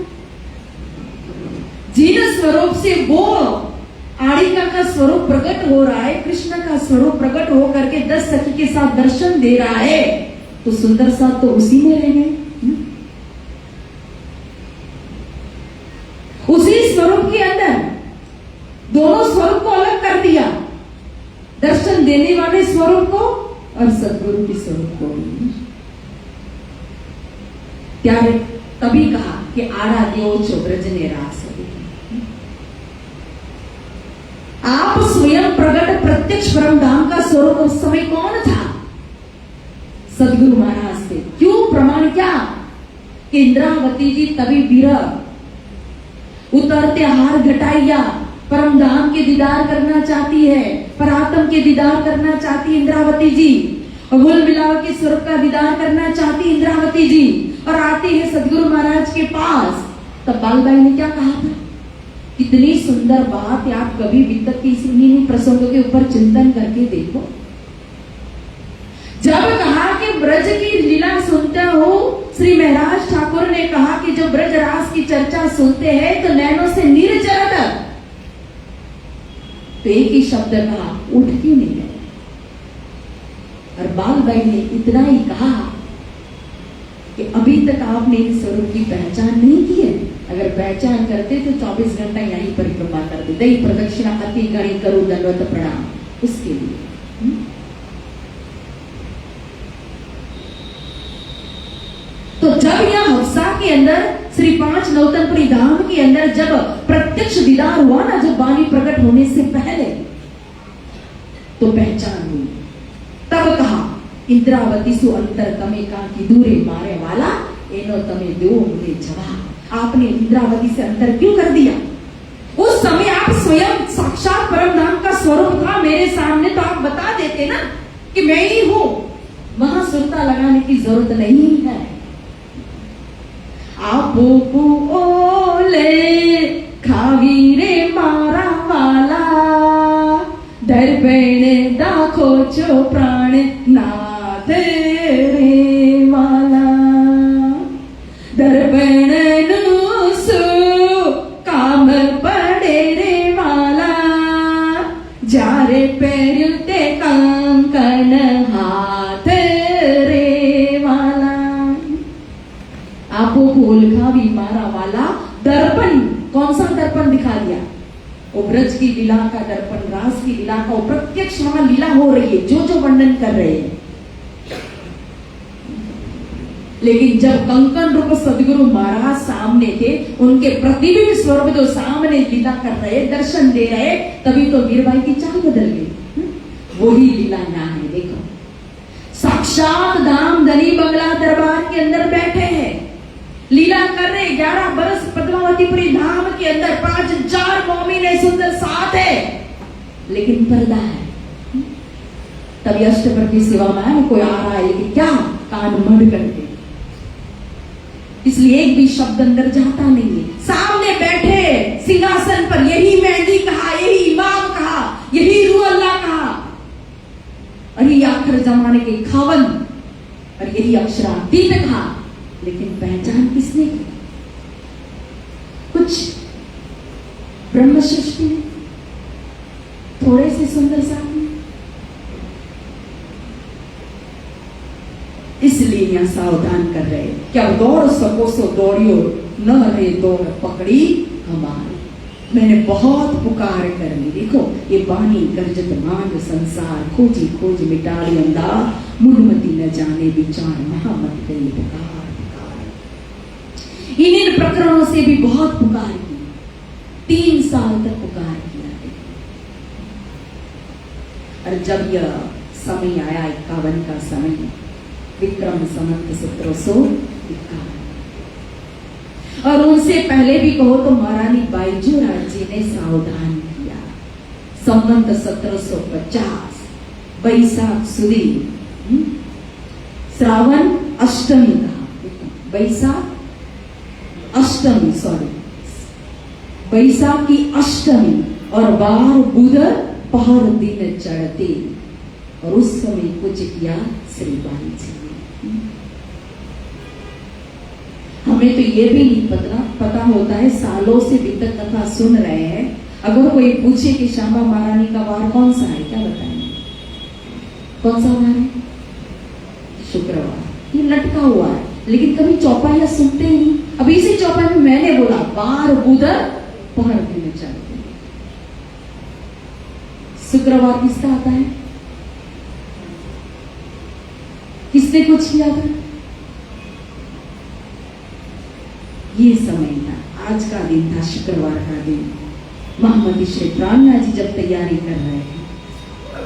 जिन स्वरूप से वो आड़िका का स्वरूप प्रकट हो रहा है, कृष्ण का स्वरूप प्रकट हो करके 10 सखी के साथ दर्शन दे रहा है, तो सुंदर साथ तो उसी में रह गए। उसी स्वरूप के अंदर दोनों स्वरूप को अलग कर दिया, दर्शन देने वाले स्वरूप को और सदगुरु के स्वरूप को। त्यारे तभी कहा कि आड़ा देव चो ब्रज ने रास। आप स्वयं प्रकट प्रत्यक्ष परम धाम का स्वरूप उस समय कौन था? सदगुरु महाराज थे। क्यों? प्रमाण क्या? कि इंद्रावती जी तभी विरह उतरते हार घटाइया परम धाम के दीदार करना चाहती है, परात्म के दीदार करना चाहती है इंद्रावती जी, और मूल मिलाव के स्वरूप का दीदार करना चाहती इंद्रावती जी, और आती है सदगुरु महाराज के पास। तब बालबाई ने क्या कहा था? कितनी सुंदर बात है, आप कभी वितक की इन्हीं प्रसंगों के ऊपर चिंतन करके देखो। जब कहा कि ब्रज की लीला सुनते हो, श्री महराज ठाकुर ने कहा कि जो ब्रज रास की चर्चा सुनते हैं तो नैनों से निर्जर, तो एक ही शब्द कहा, उठ क्यों नहीं गए? और बालबाई ने इतना ही कहा कि अभी तक आपने इस स्वरूप की पहचान नहीं की है। अगर पहचान करते तो 24 घंटा यहीं परिक्रमा कर दे, दही प्रदक्षिणा अति गणी करो दंडवत प्रणाम उसके लिए। तो जब यह हफ्सा के अंदर श्री 5 नौतनपुरी धाम के अंदर जब प्रत्यक्ष दीदार हुआ ना, जब वाणी प्रकट होने से पहले, तो पहचान हुई। तब कहा इंद्रावती सु अंतर तमे का की दूरे मारे वाला एनो तमे दो मुझे जवाब। आपने इंद्रावती से अंतर क्यों कर दिया? उस समय आप स्वयं साक्षात परम धाम का स्वरूप था मेरे सामने, तो आप बता देते ना कि मैं ही हूं। वहां सुरता लगाने की जरूरत नहीं है। आप ओले खावी रे मारा वाला, दर्पण दाखो चो प्राण नाथ रे वाला, दर्पण नुसु काम पड़े रे वाला, जारे पैरुते कंकण हाथ रे वाला। आपको भूल खावी मारा वाला दर्पण, कौन सा दर्पण दिखा दिया? वो ब्रज की लीला का दर्पण, रास की लीला का, वो प्रत्यक्ष वहां लीला हो रही है, जो जो वर्णन कर रहे हैं। लेकिन जब कंकण रूप सदगुरु महाराज सामने थे, उनके प्रतिबिंब स्वरूप जो सामने लीला कर रहे, दर्शन दे रहे, तभी तो मीरबाई की चाल बदल गई। वही लीला यहाँ है। देखो, साक्षात धाम धनी बंगला दरबार के अंदर बैठे हैं, लीला कर रहे। 11 बरस पद्मावतीपुरी धाम के अंदर 5000 मोमिन सुंदर साथ है, लेकिन पर्दा है। तभी अष्टप्रति सेवा में कोई आ रहा है, लेकिन क्या कान मड़ करके, इसलिए एक भी शब्द अंदर जाता नहीं है। सामने बैठे सिंहासन पर, यही मेहंदी कहा, यही इमाम कहा, यही रूह अल्लाह कहा, और यही आखिर जमाने के खावन, और यही अक्षरातीत कहा। लेकिन पहचान किसने की? कुछ ब्रह्म सृष्टि में, थोड़े से सुंदर साथ में। इसलिए यहां सावधान कर रहे, क्या दौड़ सको सो दौड़ियो, न रहे दौड़ पकड़ी हमारी। मैंने बहुत पुकार कर ली। देखो, ये बानी गर्जत मांग संसार, खोजी खोज मिटाड़ी अंधा, मुनमती न जाने विचार, महामत गई पुकार। इन प्रकरणों से भी बहुत पुकार की, 3 साल तक पुकार किया। और जब यह समय आया 51 का समय, विक्रम संवत 1751, और उनसे पहले भी कहो तो महारानी बाईजोराज जी ने सावधान किया। संवत 1750 बैसाख सुदी, श्रावण अष्टमी का, बैसाख अष्टमी, सॉरी बैसाख की अष्टमी और बार बुध पहर दिन चढ़ते और उस समय कुछ किया श्री बाई जी ने। हमें तो ये भी नहीं पता होता है, सालों से वितक कथा सुन रहे हैं, अगर कोई पूछे कि श्यामा महारानी का वार कौन सा है, क्या बताएंगे? कौन सा वार है? शुक्रवार। ये लटका हुआ है, लेकिन कभी चौपाइया सुनते ही नहीं। अब इसी चौपाई में मैंने बोला वार बुधर पहर दिन चढ़ते। शुक्रवार किसका आता है? किसने कुछ किया था? ये समय था, आज का दिन था, शुक्रवार का दिन। महामती श्री प्राणनाथ जी जब तैयारी कर रहे हैं,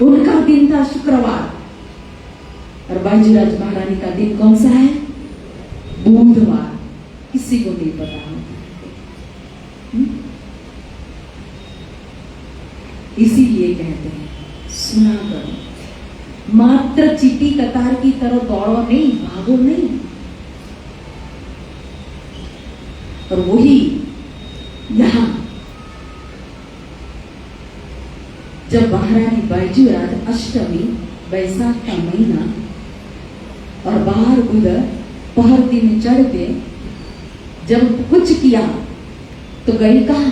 उनका दिन था शुक्रवार। और बाजीराज महारानी का दिन कौन सा है? बुधवार। किसी को नहीं पता होता। इसीलिए कहते हैं सुना करो, मात्र चीटी कतार की तरह दौड़ो नहीं, भागो नहीं। और वही यहां जब महारानी बाजीराज अष्टमी, वैसाख का महीना और बाहर उधर पहर दिन चढ़ते, जब कुछ किया तो गई कहां?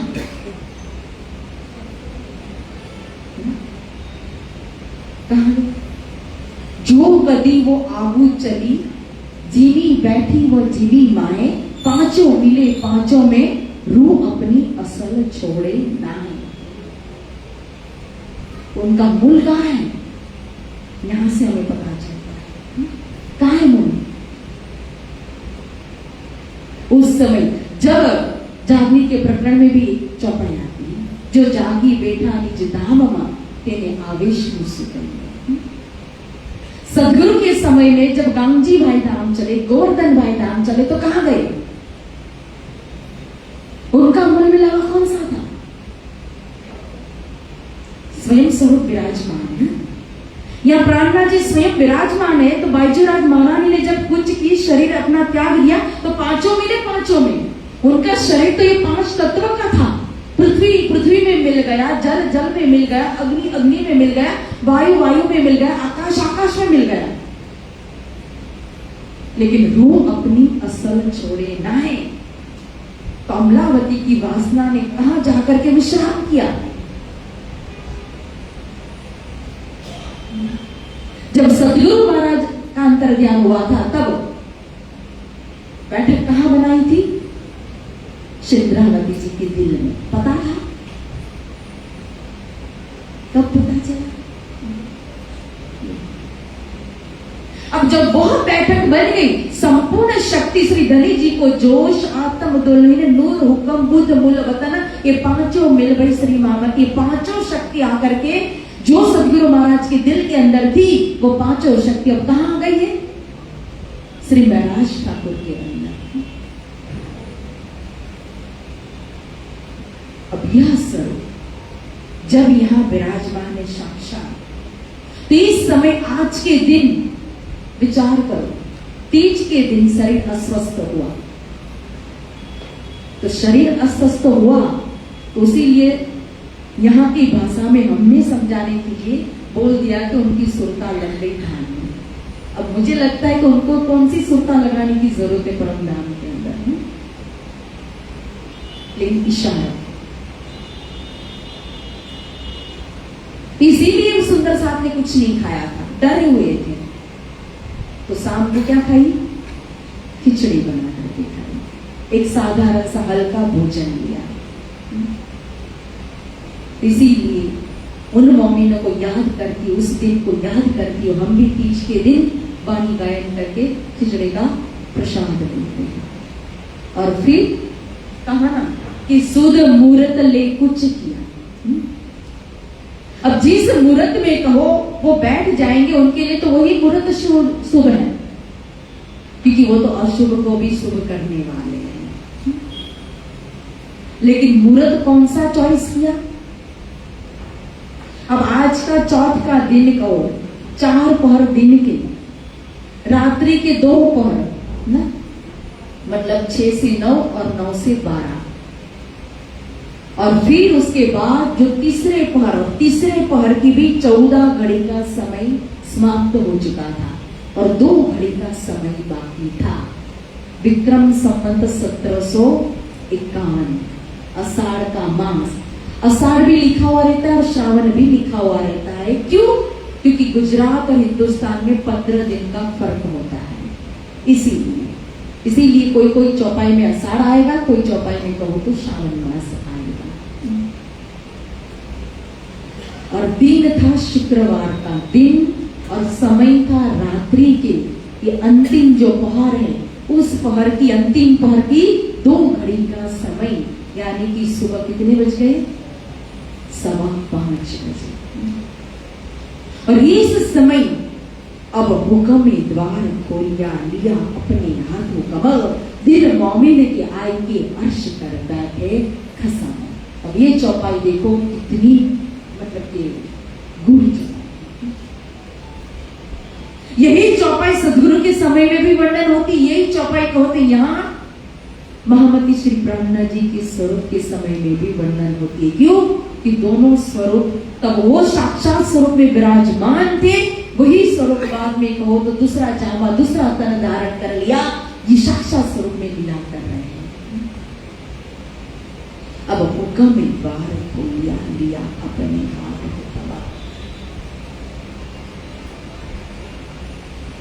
कहां? जो कदी वो आगू चली, जीवी बैठी वो जीवी माए, पांचों मिले पांचों में, रूह अपनी असल छोड़े नाए। उनका मूल कहां है? यहां से हमें पता चलता है कहां है मूल। उस समय जब जागनी के प्रकरण में भी चौपाई आती है, जो जागी बैठा निज धाम मां तेने आवेश सुकन। सदगुरु के समय में जब गांगजी भाई धाम चले, गोवर्धन भाई धाम चले, तो कहां गए? उनका मूल मिलावा कौन सा था? स्वयं स्वरूप विराजमान है। या प्राणनाथ जी स्वयं विराजमान है, तो बाजीराज महारानी ने जब कुछ की शरीर अपना त्याग दिया, तो पांचों मिले पांचों में। उनका शरीर तो ये पांच तत्वों का था। पृथ्वी पृथ्वी में मिल गया, जल जल में मिल गया, अग्नि अग्नि में मिल गया, वायु वायु में मिल गया, आकाश आकाश में मिल गया। लेकिन रूह अपनी असल छोड़े ना है। कमलावती की वासना ने कहां जाकर के विश्राम किया? जब सतगुरु महाराज का अंतर्ध्यान हुआ था, तब बैठक कहां बनाई थी? सिंद्रावती जी के दिल में। पता था? कब पता चला? अब जब वह बैठक बन गई, संपूर्ण शक्ति श्री धनी जी को जोश, आत्म दुल्हन, नूर, हुक्म, बुद्ध, मूल वतन, ये पांचों मिल गई श्री मामत। ये पांचों शक्ति आकर के जो सदगुरु महाराज के दिल के अंदर थी, वो पांचों शक्ति अब कहां आ गई है? श्री महाराज ठाकुर के अंदर। अब यह स्वरूप जब यहां विराजमान है साक्षात, तो इस समय आज के दिन विचार करो, तीज के दिन शरीर अस्वस्थ हुआ, तो शरीर अस्वस्थ हुआ तो इसीलिए यहाँ की भाषा में हमने समझाने के लिए बोल दिया कि उनकी सुरता लग गई धाम में। अब मुझे लगता है कि उनको कौन सी सुरता लगाने की जरूरत है परम धाम के अंदर, लेकिन इशारा। इसीलिए सुंदर साहब ने कुछ नहीं खाया था, डरे हुए थे, तो शाम को क्या खाई? खिचड़ी बना करके खाई, एक साधारण सा हल्का भोजन लिया। इसीलिए उन मोमिनों को याद करती, उस दिन को याद करती, और हम भी तीज के दिन वाणी गायन करके खिचड़ी का प्रसाद देते हैं। और फिर कहा ना कि सुध मुहूर्त ले कुछ किया। अब जिस मुहूर्त में कहो वो बैठ जाएंगे, उनके लिए तो वही मुहूर्त शुभ है, क्योंकि वो तो अशुभ को भी शुभ करने वाले हैं। लेकिन मुहूर्त कौन सा चॉइस किया? अब आज का चौथ का दिन कहो, 4 पहर दिन के, रात्रि के 2 पहर ना, मतलब 6 से 9 और 9 से 12, और फिर उसके बाद जो तीसरे पहर पहर की भी 14 घड़ी का समय समाप्त हो चुका था और 2 घड़ी का समय बाकी था। विक्रम संवत 1751, आषाढ़ का मास। आषाढ़ भी लिखा हुआ रहता है और श्रावण भी लिखा हुआ रहता है। क्यों? क्योंकि गुजरात और हिंदुस्तान में 15 दिन का फर्क होता है, इसीलिए कोई कोई चौपाई में आषाढ़ आएगा, कोई चौपाई में कहो तो श्रावण मास आएगा। और दिन था शुक्रवार का दिन और समय था रात्रि के, ये अंतिम जो पहर है उस पहर की, अंतिम पहर की 2 घड़ी का समय, यानी कि सुबह कितने बज गए? 5:15 बजे। और इस समय अब हुक्म में द्वार खोलिया, लिया अपने हाथों कमल, दिल मोमिन के आय के अर्श कर बैठे खसम। अब ये चौपाई देखो कितनी मतलब कि गूढ़। यही चौपाई सदगुरु के समय में भी वर्णन होती, यही चौपाई को होती यहाँ महामती श्री ब्रह्मण्य जी के स्वरूप के समय में भी वर्णन होती है। क्यों? कि दोनों स्वरूप तब वो साक्षात स्वरूप में विराजमान थे, वही स्वरूप बाद में कहो तो दूसरा जामा, दूसरा तन धारण कर लिया, ये साक्षात स्वरूप में लीला कर रहे हैं। अब हुक्म में द्वार खोलिया, लिया अपने हाथ में तबा।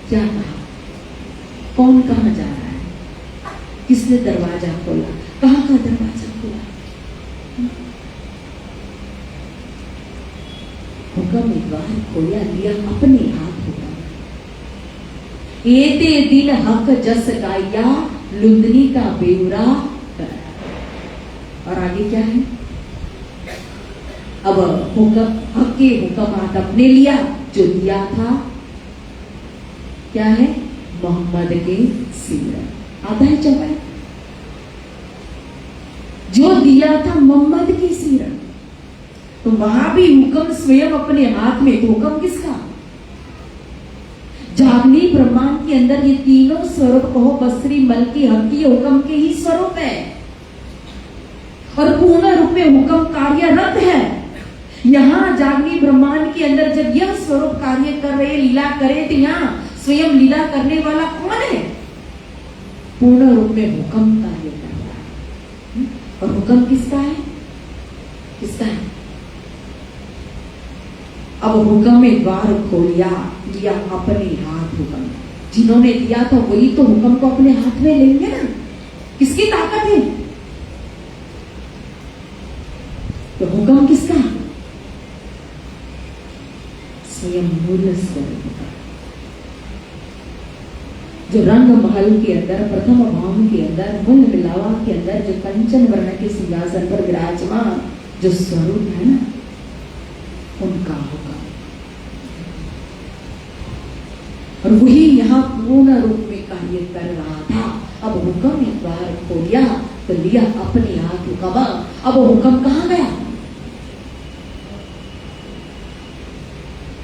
क्या कहा? कौन कहाँ जा रहा है? किसने दरवाजा खोला? कहाँ का दरवाजा खोला? हुक्म में द्वार खोलिया, लिया अपने हाथ में। एते दिन हक जस गाया, लुंदनी का बेउरा कराया। और आगे क्या है? अब हुक्म, हक के हुक्म हाथ अपने लिया, जो दिया था क्या है? मोहम्मद के सीरत। आता है चौपाई, जो दिया था मोहम्मद की सीरत। तो वहां भी हुक्म स्वयं अपने हाथ में, तो हुक्म किसका? जागनी ब्रह्मांड के अंदर ये तीनों स्वरूप कहो, बसरी, मलकी, हकी, हुक्म के ही स्वरूप है और पूर्ण रूप में हुक्म कार्यरत है। यहाँ जागनी ब्रह्मांड के अंदर जब यह स्वरूप कार्य कर रहे, लीला करे, तो यहाँ स्वयं लीला करने वाला कौन है? पूर्ण रूप में हुक्म कार्य कर रहा है। और हुक्म किसका है? किसका है? अब हुक्म में द्वार खोलिया, लिया अपने हाथ। हुक्म जिन्होंने दिया था वही तो हुक्म को अपने हाथ में लेंगे ना। किसकी ताकत है? तो हुक्म किसका? स्वयं मूल स्वरूप का, जो रंग महल के अंदर, प्रथम भाव के अंदर, मूल मिलावा के अंदर, जो कंचन वर्ण के सिंहासन पर विराजमान जो स्वरूप है ना, उनका होगा। और वही यहाँ पूर्ण रूप में कार्य कर रहा था। अब हुक्म एक बार खोलिया, तो लिया अपने हाथ हुक्म। अब हुक्म कहाँ गया?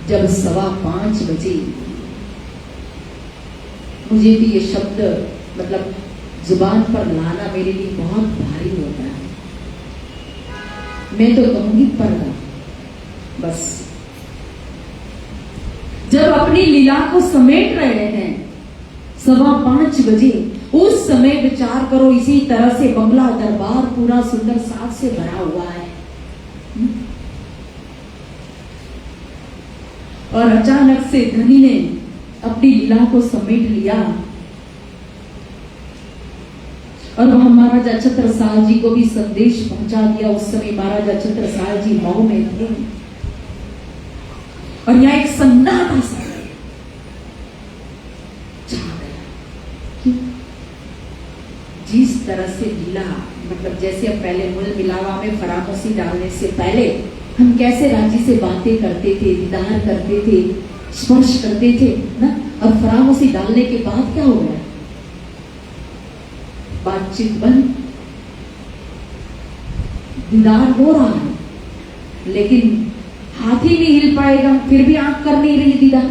जब 5:15 बजे, मुझे भी ये शब्द मतलब जुबान पर लाना मेरे लिए बहुत भारी होता है। मैं तो कहूंगी पर्दा। बस जब अपनी लीला को समेट रहे हैं 5:15 बजे, उस समय विचार करो, इसी तरह से बंगला दरबार पूरा सुंदर साज से भरा हुआ है और अचानक से धनी ने अपनी लीला को समेट लिया और वहां महाराजा छत्रसाल जी को भी संदेश पहुंचा दिया। उस समय महाराजा छत्रसाल जी मऊ में थे और यहाँ एक सन्नाटा सा छा गया। जिस तरह से लीला, मतलब जैसे अब पहले मूल मिलावा में फरामोशी डालने से पहले हम कैसे राजी से बातें करते थे, दीदार करते थे, स्पर्श करते थे ना, और फरामोशी डालने के बाद क्या हो गया? बातचीत बंद, दीदार हो रहा है लेकिन हाथ ही नहीं हिल पाएगा, फिर भी आंख कर नहीं रही दीदार।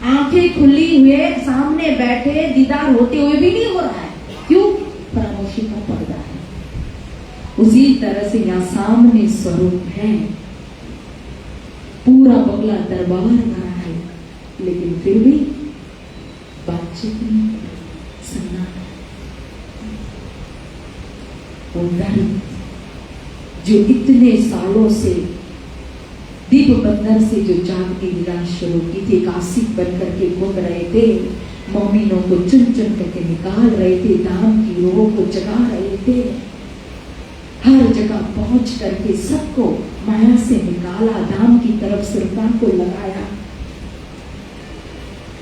आंखें खुली हुए सामने बैठे, दीदार होते हुए भी नहीं हो रहा है। क्यों? फरामोशी का पर्दा है। उसी तरह से यहाँ सामने स्वरूप है पूरा बंगला दरबार भरा है, लेकिन फिर भी बातचीत नहीं, सन्नाटा। वो नर जो इतने सालों से दीप बंदर से जो जागती लीला शुरू की थी, कासिक बन करके घूम रहे थे, मोमिनों को चुन चुन करके निकाल रहे थे, धाम की रूहों को जगा रहे थे, हर जगह पहुंच करके सबको माया से निकाला, धाम की तरफ सुल्तान को लगाया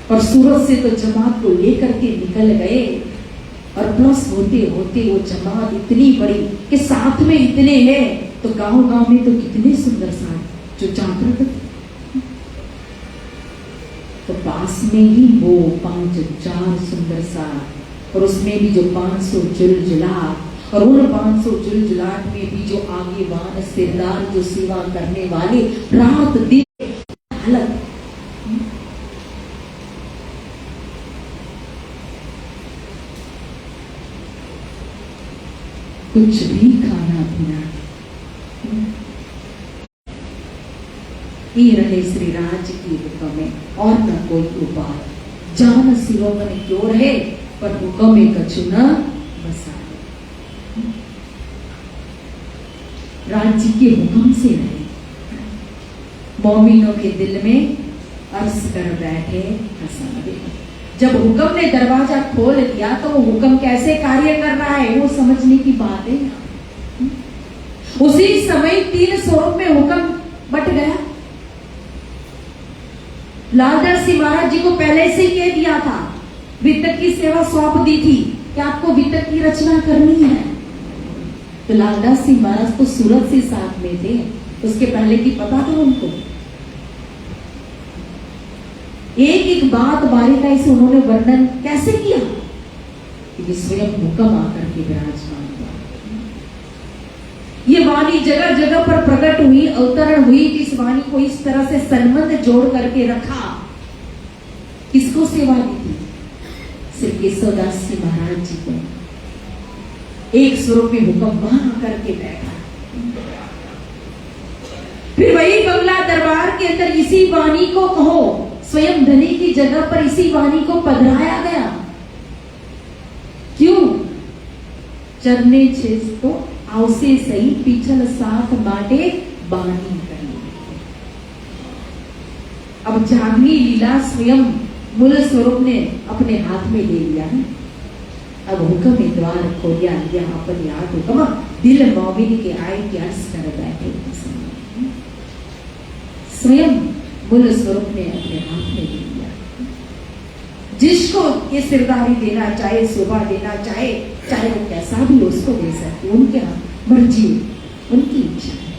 और सूरत से तो जमात को लेकर के निकल गए। और प्लस होते होते वो जमात इतनी बड़ी कि साथ में इतने हैं तो गांव गांव में तो कितने सुंदर साथ जो जागृत थे, तो पास में ही वो 5,000 सुंदर साथ, और उसमें भी जो 500 जुलजुलाट, और उन 500 जुलजुलाट में भी जो आगेवान सिरदार जो सेवा करने वाले रात दिन हालत। कुछ भी खाना पीना, ये रहे श्री राज की हुक्म और न कोई उपाय, जान सिरों मन क्यों रहे पर हुक्म कछु न बसा। राज्य के हुक्म से रहे, मोमिनों के दिल में अर्ज कर बैठे हसन। जब हुक्म ने दरवाजा खोल दिया तो वो हुक्म कैसे कार्य कर रहा है वो समझने की बात है। उसी समय 3 स्वरूप में हुक्म बट गया। लालदास जी महाराज जी को पहले से ही कह दिया था, वित्त की सेवा सौंप दी थी कि आपको वित्त की रचना करनी है। तो लालदास जी महाराज तो सूरत से साथ में थे, उसके पहले की पता था उनको। एक एक बात बारीकाई से उन्होंने वर्णन कैसे किया कि स्वयं हुक्म आकर के विराजमान हुआ। ये वाणी जगह जगह पर प्रकट हुई, अवतरण हुई। इस वाणी को इस तरह से संबंध जोड़ करके रखा। किसको सेवा दी थी? श्री केशवदास जी महाराज जी को। एक स्वरूप में हुक्म वहां करके बैठा। फिर वही बंगला दरबार के अंदर इसी वाणी को कहो, स्वयं धनी की जगह पर इसी वाणी को पधराया गया। क्यों? चरने छेस तो आवसे सही पीछल साथ बाटे बानी करनी। अब जागनी लीला स्वयं मूल स्वरूप ने अपने हाथ में ले लिया है। अब हुक्म द्वार खोलिया, यहाँ पर याद हुक्म दिल मोमिन के आए के अर्ज कर बैठे। स्वयं मूल स्वरूप ने अपने हाथ में ले लिया। जिसको ये सिरदारी देना चाहे, शोभा देना चाहे, चाहे वो कैसा भी उसको दे सकते, उनके मर्जी, उनकी इच्छा है।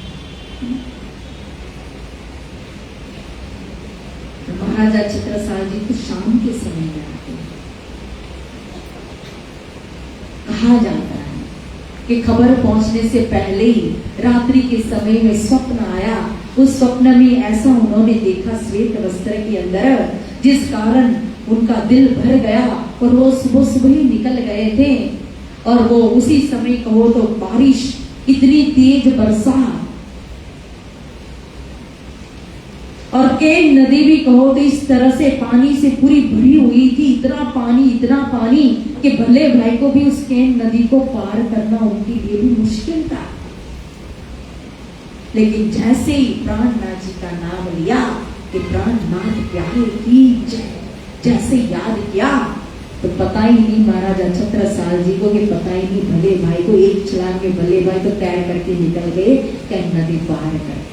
महाराजा छत्रसाल जी तो शाम के समय में आते हैं। कहा जाता है कि खबर पहुंचने से पहले ही रात्रि के समय में स्वप्न आया। उस स्वप्न में ऐसा उन्होंने देखा श्वेत वस्त्र के अंदर, जिस कारण उनका दिल भर गया और वो सुबह सुबह ही निकल गए थे। और वो उसी समय कहो तो बारिश, इतनी तेज बरसा, और केन नदी भी कहो तो इस तरह से पानी से पूरी भरी हुई थी। इतना पानी कि भले भाई को भी उस केन नदी को पार करना उनके लिए भी मुश्किल था। लेकिन जैसे ही प्राणनाथ जी का नाम लिया कि प्राणनाथ प्यारे की जय, जैसे याद किया तो पता ही नहीं महाराजा छत्रसाल जी को, कि पता ही नहीं भले भाई को एक छलांग में भले भाई तो तैर करके निकल गए केन नदी पार करके।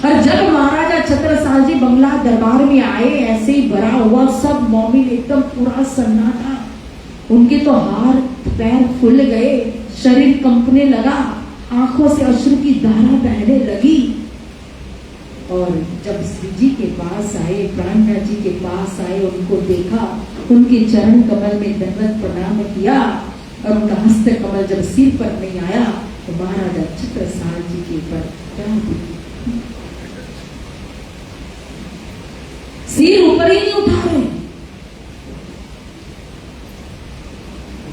और जब महाराजा छत्रसाल जी बंगला दरबार में आए, ऐसे ही भरा हुआ सब मोमिन एकदम पूरा सन्नाटा। उनके तो हाथ पैर फूल गए, शरीर कंपने लगा, आंखों से अश्रु की धारा बहने लगी। और जब श्री जी के पास आए, प्राणनाथ जी के पास आए, उनको देखा, उनके चरण कमल में दंडवत प्रणाम किया और उनका हस्त कमल जब सिर पर नहीं आया तो महाराजा छत्रसाल जी के ऊपर क्या सिर ऊपर ही नहीं उठा रहे।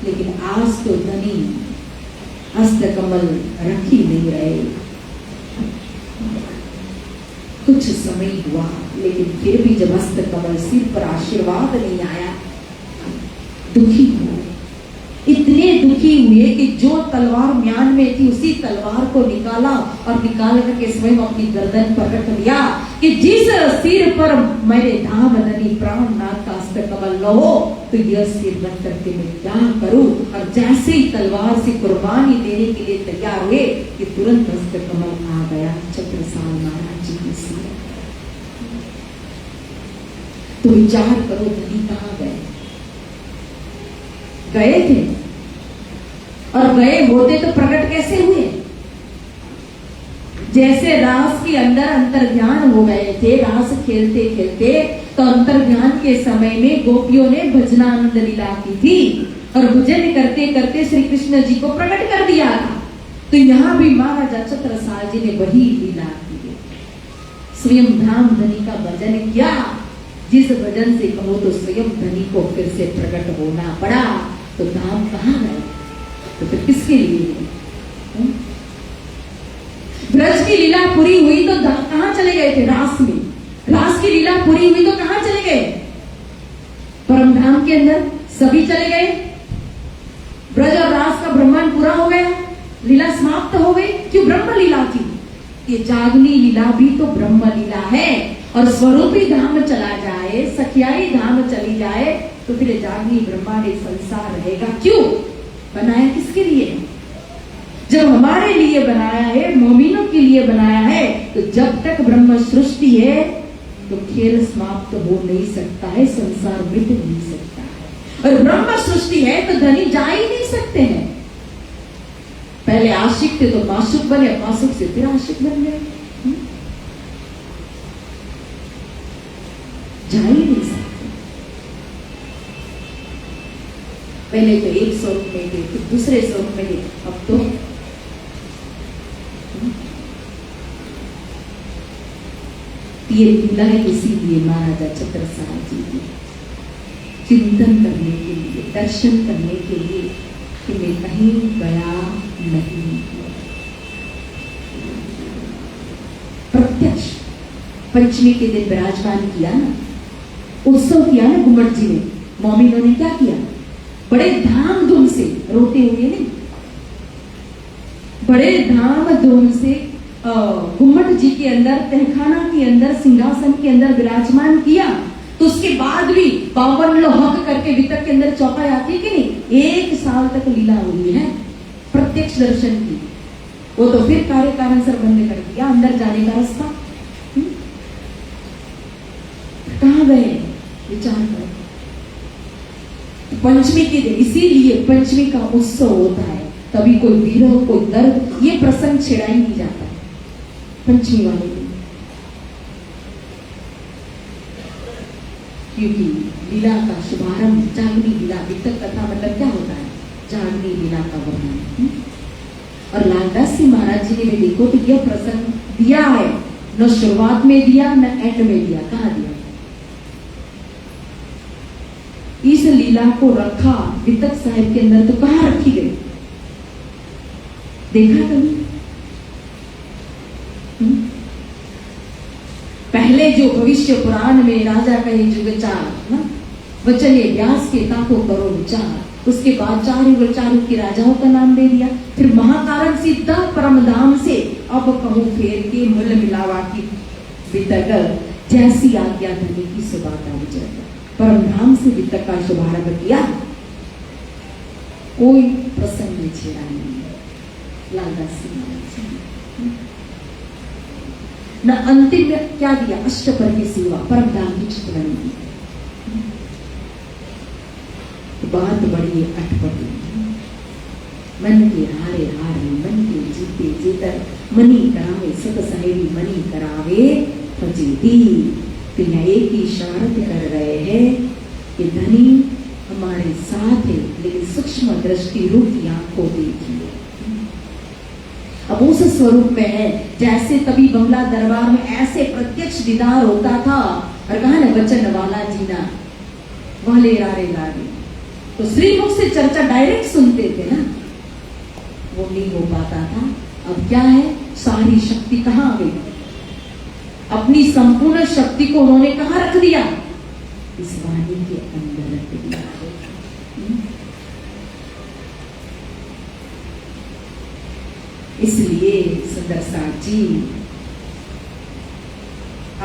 लेकिन आज तो धनी हस्त कमल रख ही नहीं रहे। कुछ समय हुआ, लेकिन फिर भी जब हस्त कमल सिर पर आशीर्वाद नहीं आया, दुखी हुए, इतने दुखी हुए कि जो तलवार म्यान में थी उसी तलवार को निकाला और निकाल करके स्वयं अपनी गर्दन पर रख दिया कि जिस सिर पर मेरे धाम धनी प्राणनाथ का हस्त कमल न हो तो यह सिर रख करके मैं क्या करूं। और जैसे ही तलवार से कुर्बानी देने के लिए तैयार हुए कि तुरंत हस्त कमल आ गया छत्रसाल महाराज जी के सिर। तो विचार करो, धनी कहाँ गए? गए थे, और गए होते तो प्रकट कैसे हुए? जैसे रास के अंदर अंतर्ध्यान हो गए थे, रास खेलते खेलते, तो अंतर्ध्यान के समय में गोपियों ने भजनानंद लीला की थी और भजन करते करते श्री कृष्ण जी को प्रकट कर दिया था। तो यहाँ भी महाराजा छत्रसाल जी ने वही लीला की, स्वयं धाम धनी का भजन किया। जिस भजन से कहो तो स्वयं धनी को फिर से प्रकट होना पड़ा। तो धाम कहाँ गए? तो फिर किसके लिए? ब्रज की लीला पूरी हुई तो कहां चले गए थे? रास में। रास की लीला पूरी हुई तो कहां चले गए? परम धाम के अंदर सभी चले गए। ब्रज और रास का ब्रह्मांड पूरा हो गया, लीला समाप्त हो गई। क्यों? ब्रह्म लीला थी। ये जागनी लीला भी तो ब्रह्म लीला है। और स्वरूपी धाम चला जाए, सखियाई धाम चली जाए तो फिर जागनी ब्रह्मांड संसार रहेगा क्यों? बनाया किसके लिए? जब हमारे लिए बनाया है, मोमिनों के लिए बनाया है, तो जब तक ब्रह्म सृष्टि है तो खेल समाप्त हो नहीं सकता है, संसार मिट नहीं सकता है। और ब्रह्म सृष्टि है तो धनी जा ही नहीं सकते हैं। पहले आशिक थे तो माशुक बने, माशुक से फिर आशिक बन गए, जा ही नहीं सकते। पहले तो एक स्वरूप में थे, फिर दूसरे स्वरूप में थे, अब तो ये लीला है। इसीलिए महाराजा छत्रसाल जी ने चिंतन करने के लिए, दर्शन करने के लिए कि मैं कहीं गया नहीं, प्रत्यक्ष पंचमी के दिन विराजमान किया ना, उत्सव किया ना गुम्मट जी ने। मोमिनों ने क्या किया? बड़े धाम धूम से, रोते हुए नहीं, बड़े धाम धूम से गुम्मट जी के अंदर, तहखाना के अंदर, सिंहासन के अंदर विराजमान किया। तो उसके बाद भी 52 लोहक करके वितक के अंदर चौपाई आती है कि नहीं? 1 साल तक लीला हुई है, प्रत्यक्ष दर्शन की। वो तो फिर कार्य कारण सर बंद कर दिया, अंदर जाने का रास्ता। कहां गए? विचार करो। पंचमी के दिन, इसीलिए पंचमी का उत्सव होता है, तभी कोई विरह, कोई दर्द, ये प्रसंग छेड़ा ही नहीं जाता है पंचमी वाले दिन। क्योंकि लीला का शुभारंभ जागनी लीला, वितक कथा मतलब क्या होता है? जागनी लीला का वर्णन। और लालदास जी महाराज जी ने भी देखो तो यह प्रसंग दिया है, न शुरुआत में दिया न एंड में दिया। कहा दिया? इस लीला को रखा वितक साहिब के अंदर, तो कहां रखी गई? देखा कभी? पहले जो भविष्य पुराण में राजा कहे जुगचार ना, वचने व्यास के ताको करो विचार। उसके बाद चारों के राजाओं का नाम दे दिया। फिर महाकारण सिद्धा परम धाम से अब कहूं फेर के मूल मिलावा की वितक जैसी आज्ञा धनी की सुबाता विजय। परम धाम से वितक का शुभारंभ किया, कोई प्रसंग में छेड़ा नहीं लालदास जी महाराज ने। न अंतिम में क्या दिया? अष्टपर की सेवा, परम धाम की चितवनी दी। बात बड़ी अटपटी, मन के हारे हारे, मन के जीते जीतर, मनी करावे सत सहेली, मनी करावे फजीती। तो यहाँ एक ही शरारत कर रहे हैं कि धनी हमारे साथ है, लेकिन सूक्ष्म दृष्टि रूप आंखों देखिए। अब उस स्वरूप में है जैसे तभी बंगला दरबार में ऐसे प्रत्यक्ष दीदार होता था। और कहा ना वचन वाला जीना वाले रारे लागे, तो श्रीमुख से चर्चा डायरेक्ट सुनते थे ना, वो नहीं हो पाता था। अब क्या है? सारी शक्ति कहाँ आ गई? अपनी संपूर्ण शक्ति को उन्होंने कहाँ रख दिया? इस वाणी के अंदर रख दिया। इसलिए सुंदर साथ जी,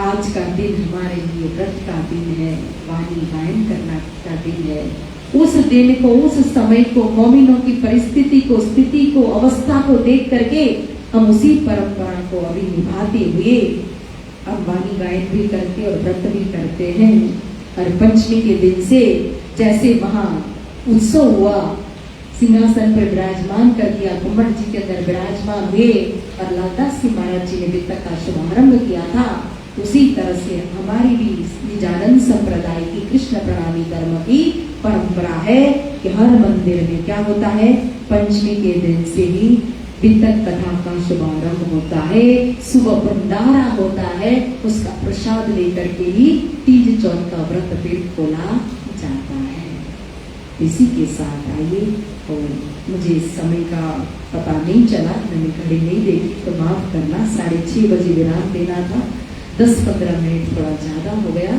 आज का दिन हमारे लिए व्रत का दिन है, वाणी गायन करना का दिन है। उस दिन को, उस समय को, मोमिनों की परिस्थिति को, स्थिति को, अवस्था को देख करके हम उसी परंपरा को अभी निभाते हुए अब वाणी गायन भी करते और व्रत भी करते हैं। और पंचमी के दिन से जैसे वहां उत्सव हुआ, सिंहासन पर विराजमान कर दिया, घुमट जी के अंदर विराजमान हुए और लालदास जी महाराज जी ने वित्तक का शुभारंभ किया था, उसी तरह से हमारी भी निजानंद संप्रदाय की कृष्ण प्रणामी धर्म की परंपरा है कि हर मंदिर में क्या होता है, पंचमी के दिन से ही वित्तक कथा का शुभारंभ होता है, सुबह भंडारा होता है, उसका प्रसाद लेकर के ही तीज चौथ का व्रत फिर खोला जाता है। इसी के साथ आइए, और मुझे समय का पता नहीं चला, मैंने घड़ी नहीं देखी तो माफ करना, 6:30 बजे विराम देना था, 10-15 मिनट थोड़ा ज्यादा हो गया,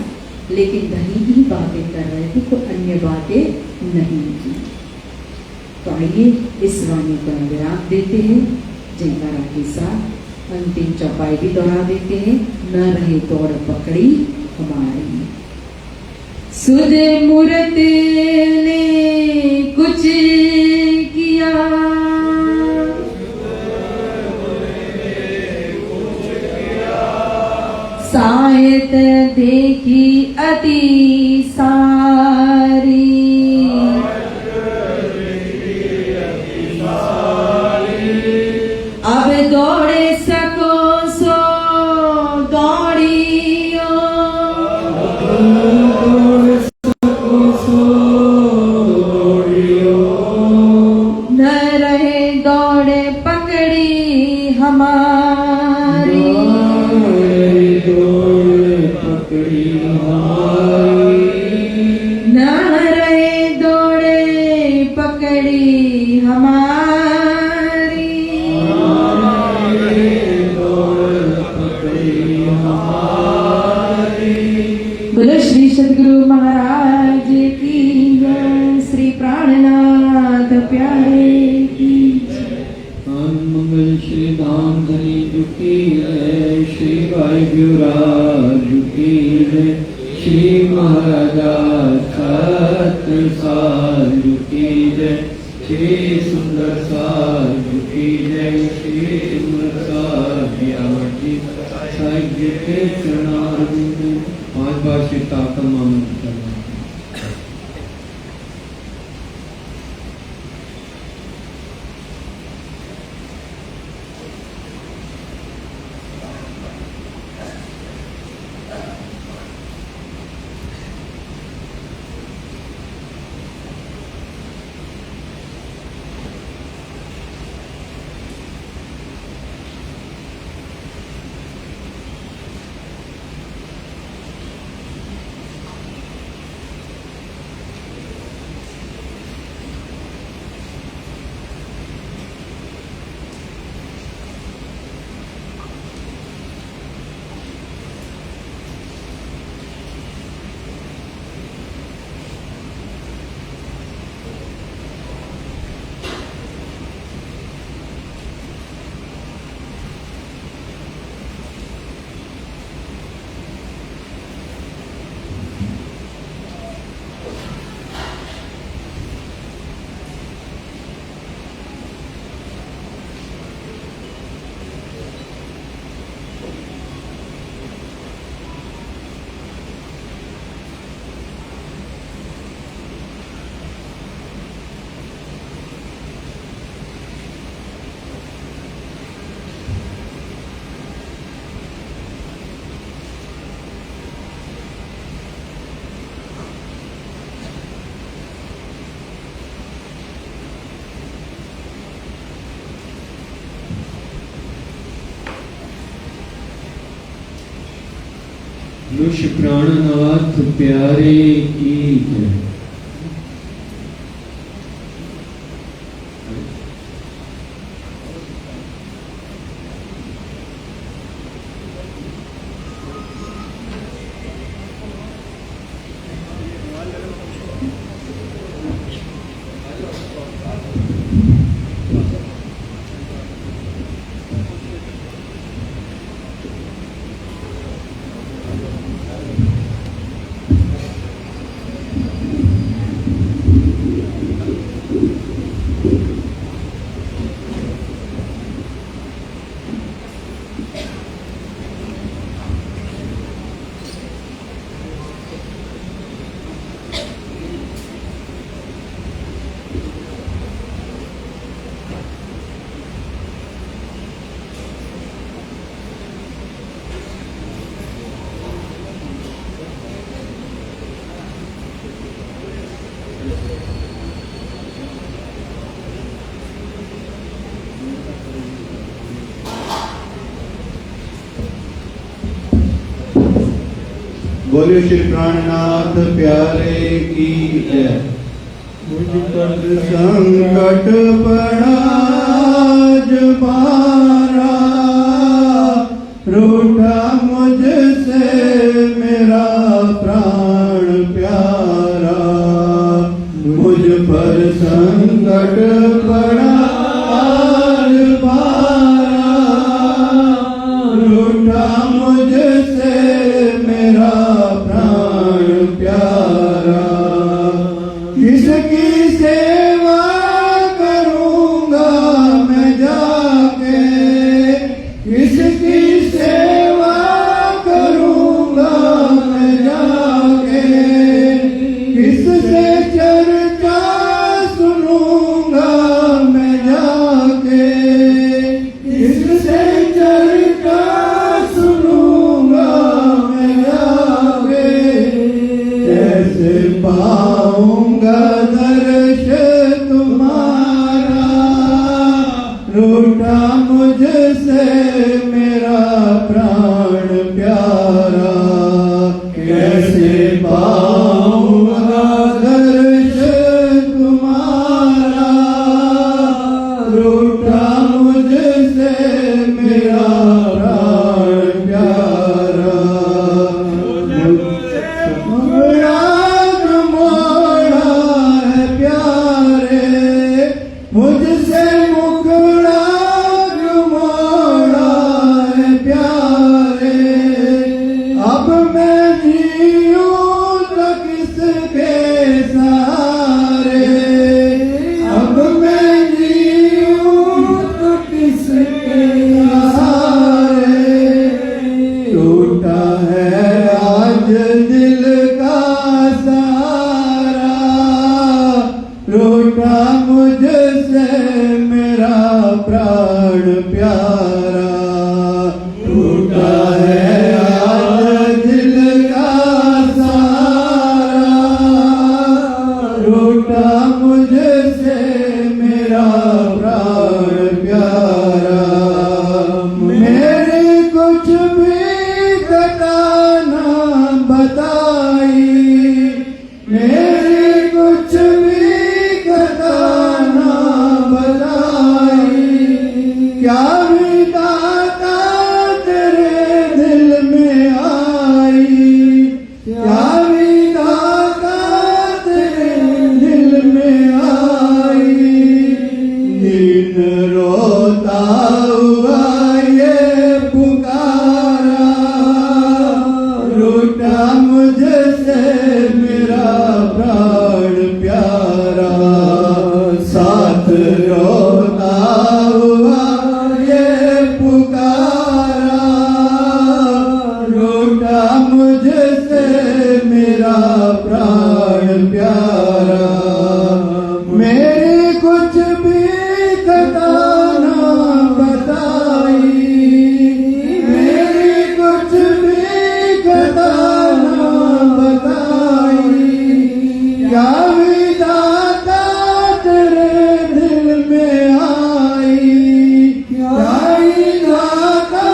लेकिन धनी ही बातें कर रहे थे, कोई अन्य बातें नहीं की। तो आइए इस वाणी पर विराम देते हैं, जयकारा के साथ अंतिम चौपाई भी दोहरा देते हैं। न रहे दौड़ पकड़ी हमारी, सुध मूरत ने कुछ किया, सायत देखी अति सारी, अब दौड़े सको सो दौड़ियो, न रहे दौड़े पकड़ी हमारी, न रहे दौड़े पकड़ी हमारी। बोलो श्री सद्गुरु महाराज की जय, श्री प्राणनाथ प्यारे की जय। मंगल श्री धाम धनी जुकी है, श्री वायुराज जुकी है, श्री महाराजा छत्र सार जुकी जय, श्री सुंदर सार जुकी जय, श्री सुंदर सार व्यावटी साहित्य के चरणारविंद। 5 बार श्री ताकम आमंत्रित करना। ऋष प्राणनाथ प्यारे की जय। बोलिए श्री प्राणनाथ प्यारे की जय। मुझ पर संकट पड़ा जबारा, रूठा मुझसे मेरा प्राण प्यारा। मुझ पर संकट पड़ा जबारा, रूठा मुझसे मेरा प्राण प्यारा। किसकी सेवा करूंगा मैं जाके, किसकी सेवा करूंगा मैं जाके, किससे चर्चा सुनूंगा मैं जाके, किससे चर्चा सुनूंगा मैं जाके। कैसे पाऊंगा दर्श तुम्हारा, रूठा मुझसे मेरा प्राण प्यारा। कैसे पाऊंगा दर्श तुम्हारा, रूठा मुझसे मेरा प्राण प्यारा। मोड़ा है प्यारे, मुझसे मुखड़ा मोड़ा है प्यारे। अब मैं जीऊं तो किसके सहारे, अब मैं जीऊं तो किसके सहारे। टूटा है आज दिल का सहारा, रूठा मुझसे मेरा प्राण प्यारा। टूटा है आज दिल का सहारा, रूठा मुझसे मेरा प्राण प्यारा। मेरी कुछ भी कथा ना बताई, मेरी कुछ भी कथा ना बताई। क्या विधाता तेरे दिल में आई, क्या विधाता तेरे दिल में आई। दिन रोता हुआ ये पुकारा, रूठा मुझसे मेरा प्राण प्यारा। साथ रोता हुआ ये पुकारा, रूठा मुझसे मेरा प्राण प्यारा। मेरी कुछ भी कथा ना बताई, मेरी कुछ भी कथा ना बताई। क्या विधाता तेरे दिल में आई, क्या विधाता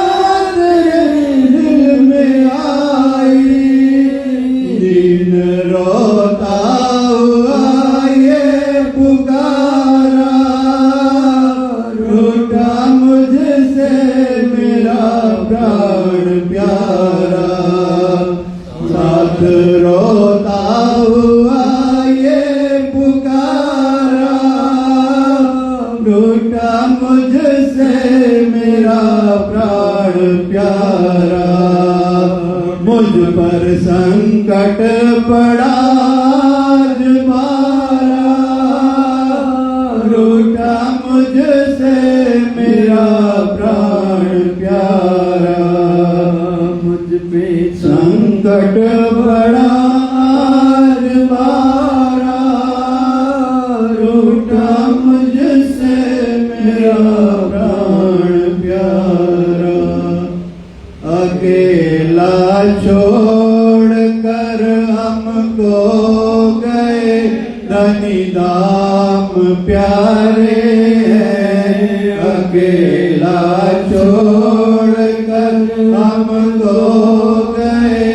तेरे दिल में आई। दिन रोता हुआ ये पुकारा, रूठा मुझसे मेरा प्राण प्यारा। साथ रोता हुआ ये पुकारा, रूठा मुझसे मेरा प्राण प्यारा। मुझ पर संकट पड़ा जबारा, रूठा मुझसे मेरा प्राण प्यारा। मुझ पे संकट पड़ा जबारा, रूठा मुझसे मेरा प्राण प्यारा। अकेला छोड़ कर हमको गए धनी धाम प्यारे हैं। अकेला छोड़ कर हमको गए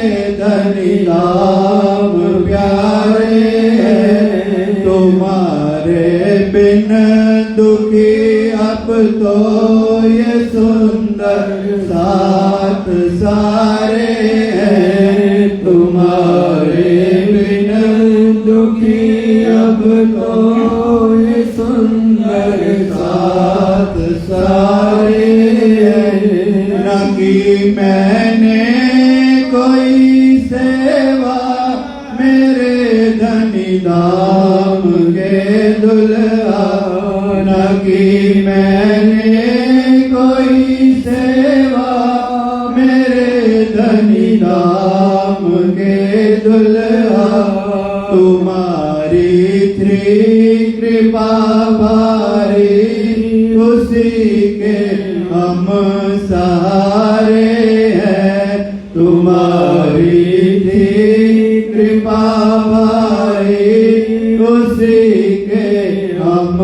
धनी धाम प्यारे हैं। तुम्हारे बिन दुखी अब तो ये सुंदर साथ सारे हैं। तुम्हारे बिन दुखी अब तो ये सुंदर साथ सारे हैं। न की मैंने कोई सेवा मेरे धनी धाम के दुल्हा। न की मैंने कोई सेवा मेरे धनी धाम के दुल्हा। तुम्हारी थी कृपा भारी उसी के हम सहारे हैं। तुम्हारी थी कृपा भारी उसी के हम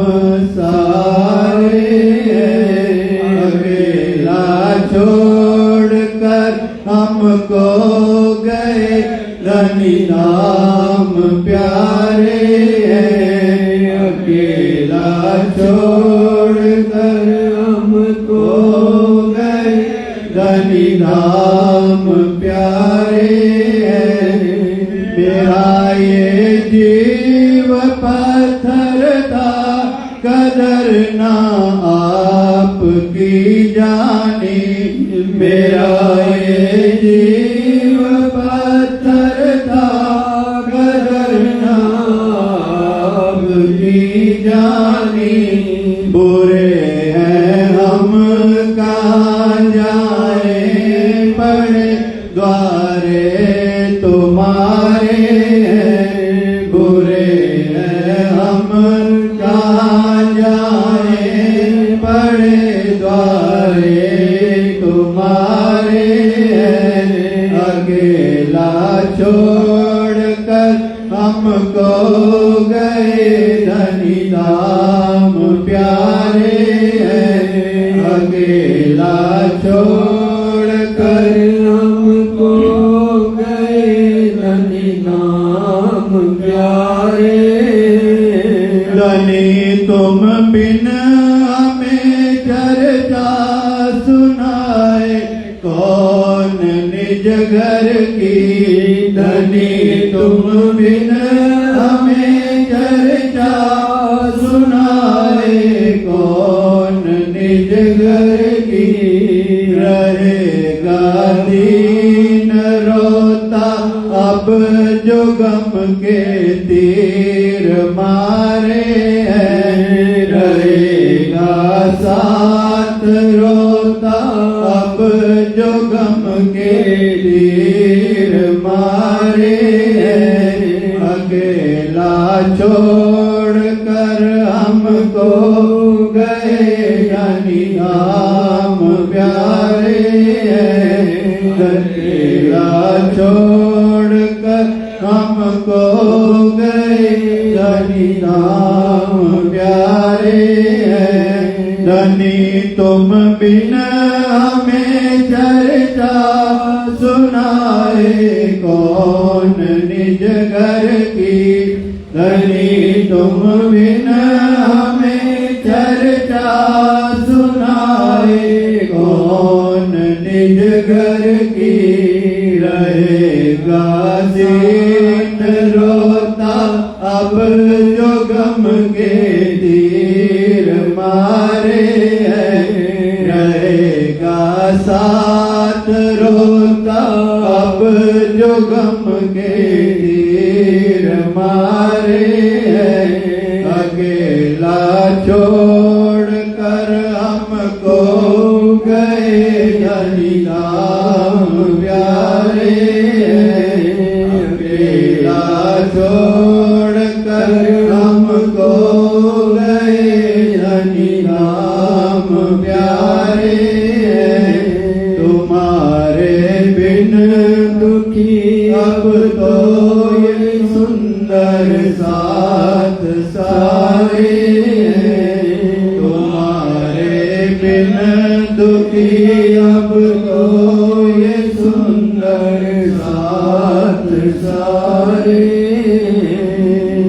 सहारे हैं। अकेला छोड़कर हमको गए धनी धाम प्यारे हैं। अकेला छोड़कर हमको गए धनी धाम प्यारे हैं। मेरा ये जीव पत्थर था कदर ना आपकी जानी। मेरा ये जीव पत्थर था कदर ना आपकी जानी। बुरे हैं हम कहाँ जाएं पड़े द्वारे तुम्हारे हैं। बुरे हैं हम कहाँ जाएं पड़े द्वारे तुम्हारे हैं। अकेला छोड़कर हमको गए धनी धाम प्यारे हैं। अकेला छोड़कर हमको गए धनी धाम प्यारे। धनी तुम बिन हमें चर्चा सुनाए कौन निज घर की। धनी तुम बिन हमें चर्चा सुनाए कौन निज घर की। रहेगा दीन रोता अब जो गम के तीर मारे हैं। रहेगा साथ रोता अब जो गम के तीर मारे हैं। अकेला छोड़कर हमको गए धनी धाम प्यारे हैं। अकेला छोड़कर हमको गए धनी धाम प्यारे हैं। धनी तुम बिन हमें चर्चा सुनाए कौन निज घर की। धनी तुम बिन हमें चर्चा सुनाए कौन निज घर की। रहेगा दीन रोता अब जो गम के तीर मारे हैं। रहेगा साथ रोता अब जो गम के तीर मारे हैं। अकेला छोड़कर हमको गए धनी धाम प्यारे हैं। अकेला छोड़कर हमको गए धनी धाम प्यारे हैं। तुम्हारे बिन दुखी अब तो ये सुंदर साथ सारे हैं। तुम्हारे बिन दुखी अब तो ये सुंदर साथ सारे।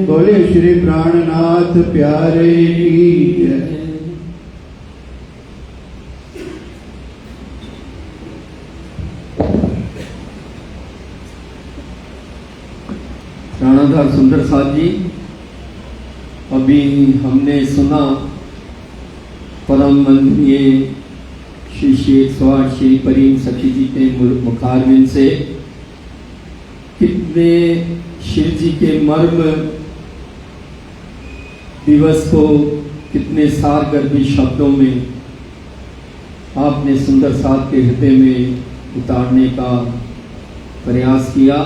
बोले श्री प्राणनाथ प्यारे की जय। प्राणाधार सुंदर साथ जी, अभी हमने सुना परम वंदनीय श्री श्री 108 श्री परीम सखी जी के मुखारविंद से कितने शिव जी के मर्म दिवस को कितने सारगर्भी शब्दों में आपने सुंदर साथ के हृदय में उतारने का प्रयास किया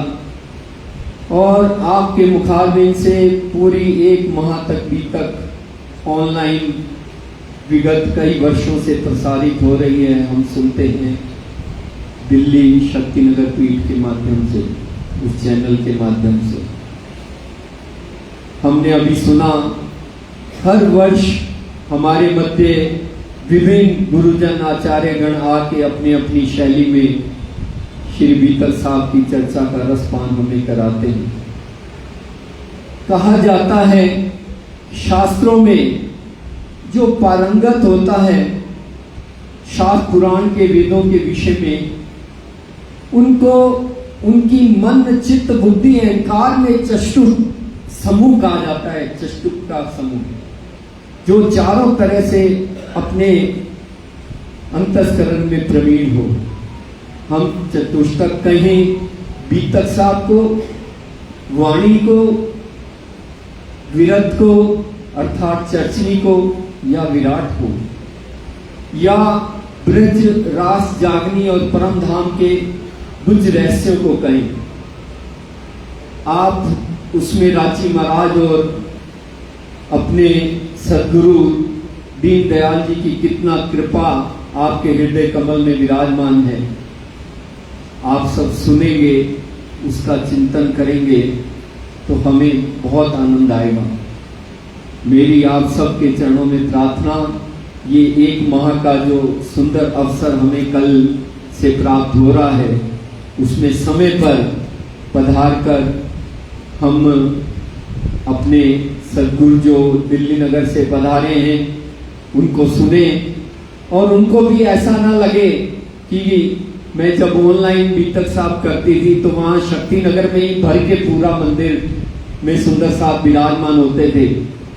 और आपके मुखारविंद से पूरी एक माह तक भी तक ऑनलाइन विगत कई वर्षों से प्रसारित हो रही है। हम सुनते हैं दिल्ली शक्तिनगर पीठ के माध्यम से, उस चैनल के माध्यम से। हमने अभी सुना हर वर्ष हमारे मध्य विभिन्न गुरुजन आचार्यगण आके अपनी अपनी शैली में श्री बीतल साहब की चर्चा का रसपान हमें कराते हैं। कहा जाता है शास्त्रों में जो पारंगत होता है शास्त्र पुराण के वेदों के विषय में, उनको उनकी मन चित्त बुद्धि अहंकार में चष्टुक समूह कहा जाता है। चष्टुक का समूह जो चारों तरह से अपने अंतस्करण में प्रवीण हो। हम चतुष्टक कहें बीतक साहब को, वाणी को, विरत को अर्थात चर्चनी को, या विराट को, या ब्रज रास जागनी और परम धाम के बुझ रहस्यों को कहें। आप उसमें रांची महाराज और अपने सदगुरु दीनदयाल जी की कितना कृपा आपके हृदय कमल में विराजमान है। आप सब सुनेंगे, उसका चिंतन करेंगे तो हमें बहुत आनंद आएगा। मेरी आप सबके चरणों में प्रार्थना, ये एक माह का जो सुंदर अवसर हमें कल से प्राप्त हो रहा है, उसमें समय पर पधार कर हम अपने सद्गुरु जो दिल्ली नगर से पधारे हैं उनको सुने और उनको भी ऐसा ना लगे कि मैं जब ऑनलाइन बीतक साहब करती थी तो वहाँ शक्ति नगर में ही भर के पूरा मंदिर में सुंदर साहब विराजमान होते थे,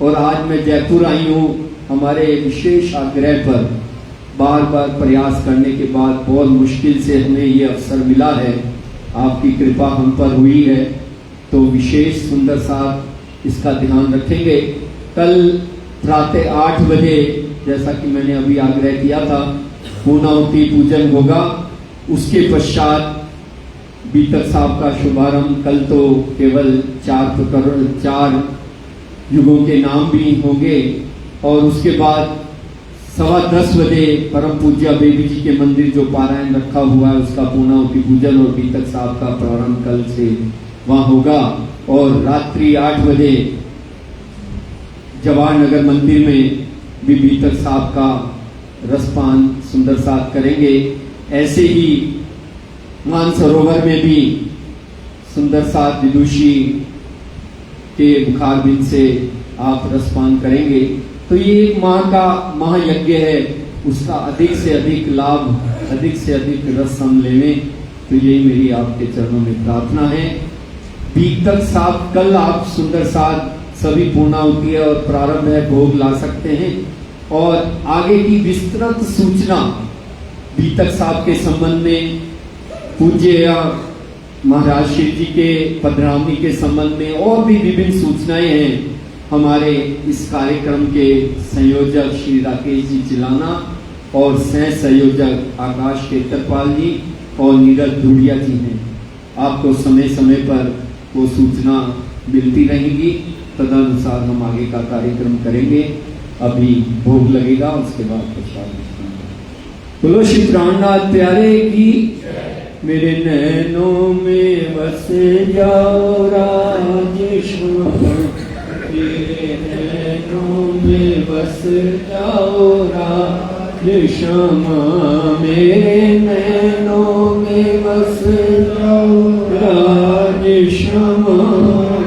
और आज मैं जयपुर आई हूँ हमारे विशेष आग्रह पर, बार बार प्रयास करने के बाद बहुत मुश्किल से हमें ये अवसर मिला है। आपकी कृपा हम पर हुई है तो विशेष सुंदर साहब इसका ध्यान रखेंगे। कल प्रातः 8 बजे जैसा कि मैंने अभी आग्रह किया था पूर्णाहुति पूजन होगा। उसके पश्चात बीतक साहब का शुभारंभ, कल तो केवल 4 युगों के नाम भी होंगे और उसके बाद 10:15 बजे परम पूज्य बेबी जी के मंदिर जो पारायण रखा हुआ है उसका पूर्णाहुति पूजन और बीतक साहब का प्रारंभ कल से वहां होगा। और रात्रि 8 बजे जवाहर नगर मंदिर में भी बीतक साहब का रसपान सुंदर साहब करेंगे। ऐसे ही मानसरोवर में भी सुंदर साहब विदुषी के मुखारबिंद से आप रसपान करेंगे। तो ये एक माह का महायज्ञ है, उसका अधिक से अधिक लाभ, अधिक से अधिक रस हम लेवें। तो यही मेरी आपके चरणों में प्रार्थना है। बीतक साहब कल आप सुंदर साहब सभी पूर्णाहुति और प्रारंभ है भोग ला सकते हैं और आगे की विस्तृत सूचना बीतक साहब के संबंध में, पूज्य महाराज शिव जी के पधरावनी के संबंध में और भी विभिन्न सूचनाएं हैं। हमारे इस कार्यक्रम के संयोजक श्री राकेश जी चिलाना और सह संयोजक आकाश केतरपाल जी और नीरज धुड़िया जी हैं। आपको समय समय पर वो सूचना मिलती रहेगी, तदनुसार हम आगे का कार्यक्रम करेंगे। अभी भोग लगेगा, उसके बाद प्रसाद। बोलो श्री प्राणनाथ प्यारे की। मेरे नैनों में बस जाओ राजेश्वर, मेरे नैनों में बस जाओ राजेश्यामा, मेरे नैनों में बस जाओ राजेश्यामा। क्षमा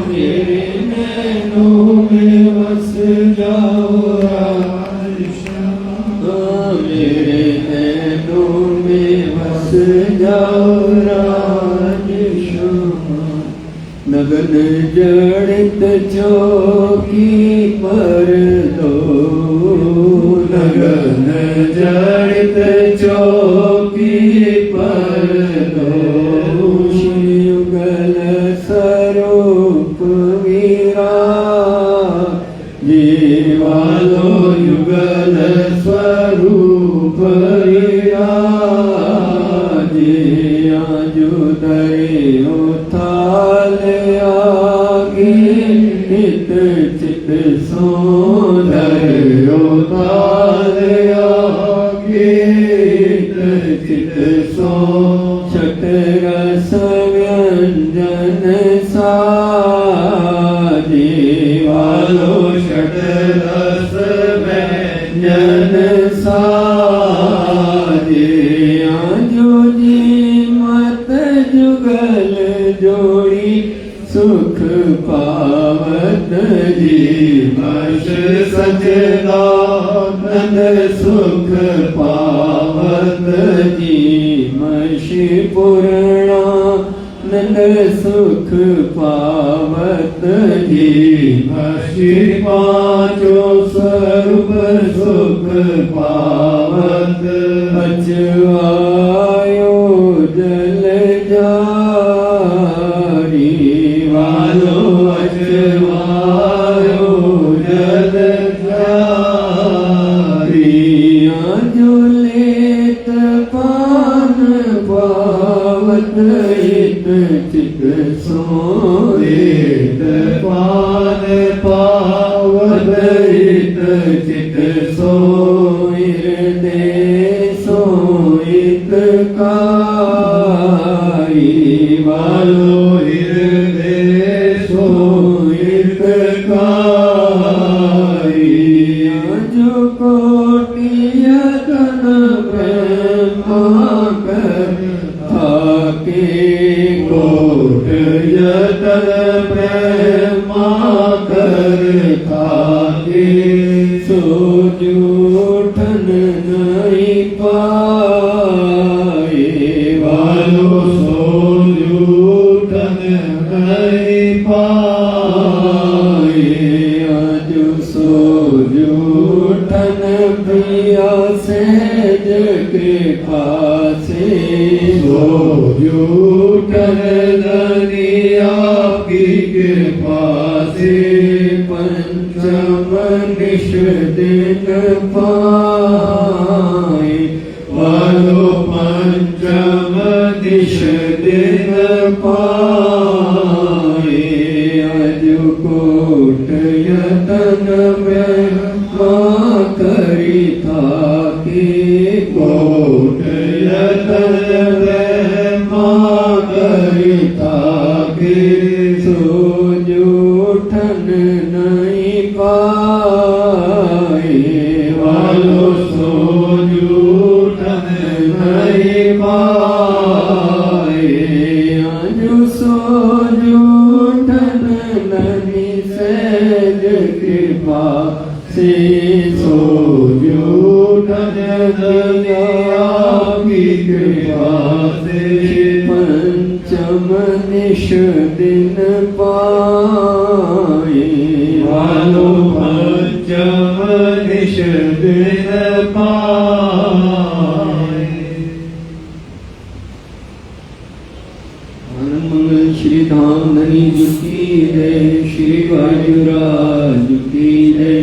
मेरे नैनों में बस जाओ राज क्षमा मेरे नैनों में बस जाओ राज क्षमा नगन जड़ित चौकी पर दो नगन जड़ित चौकी पर दो युगल स्वरूप वीरा जीवालो युगल स्वरूप वीरा जिया जुदरे उथाल आगे हित चित सोदर उथाल आगे हित चित सो छटरस व्यंजन सा जीवालो छटरस व्यंजन सा जो जी मत जुगल जोड़ी सुख पावत जी बस सचदानंद सुख पावत जी मशी पूर्णा नंद सुख पावत जी मशी पांचों स्वरूप सुख पावत अचवायो जल जारी वालो अचवायो जल जारी जो लेत पान पावत हित चित सोलेत पान पावत हित चित सोइरदे सोइत काई वालो हृदय सोइत काई जो कोटियतन ब्रह्मा कर थाके कोट यतन ब्रह्मा कर थाके सो जूठन नहीं पाए वालो सो जूठन नहीं पाए आज सो जूठन प्रिया से कृपा से सो जूठन दरिया की कृपा से पंचम निश दिन पाए वालो पंचम दिश दिन पाए अज कोट यतन ब्रह्मा करी थाके कोट यतन ब्रह्मा करी थाके सो जूठन नहीं पाए वालो सो जूठन नहीं पाए अजु सो जूठन नहीं सहज कृपा से सो जूठन दया की कृपा से पंचम निश दिन पाए वालो पंचम निश दिन पाए मंगल श्री धाम धनी जुकी जय श्री वायुराज की जय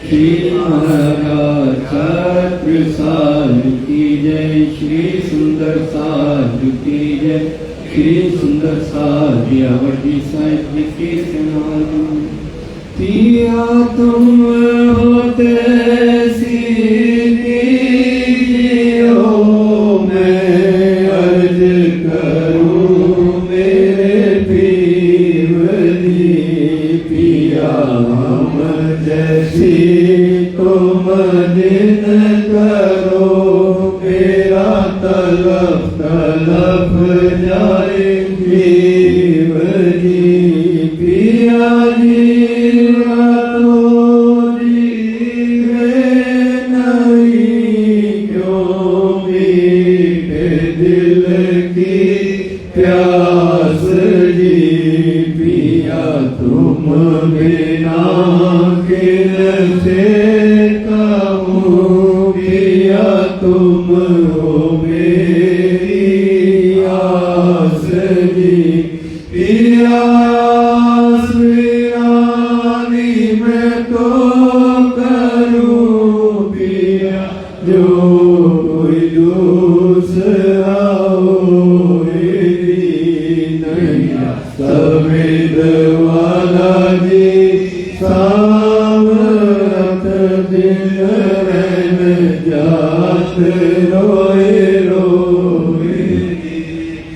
श्री महाराज छत्र साधु की जय श्री सुंदर साधु की जय श्री सुंदर साध्यावती साहिब जी की समाधि पिया तुम होते सीधियो मैं अर्ज करूं मेरे पीवली पिया हम जैसी तुम दिन करो मेरा तलफ तलफ जाए पीवली प्यास जी पिया तुम बिना किनसे कहूँ पिया तुम हो मेरी आस जी पिया श्रीरानी मैं तो करूँ पिया जो कोई दूसरा सवेद वाला जी सामरत दिन रहन जात रोए रोए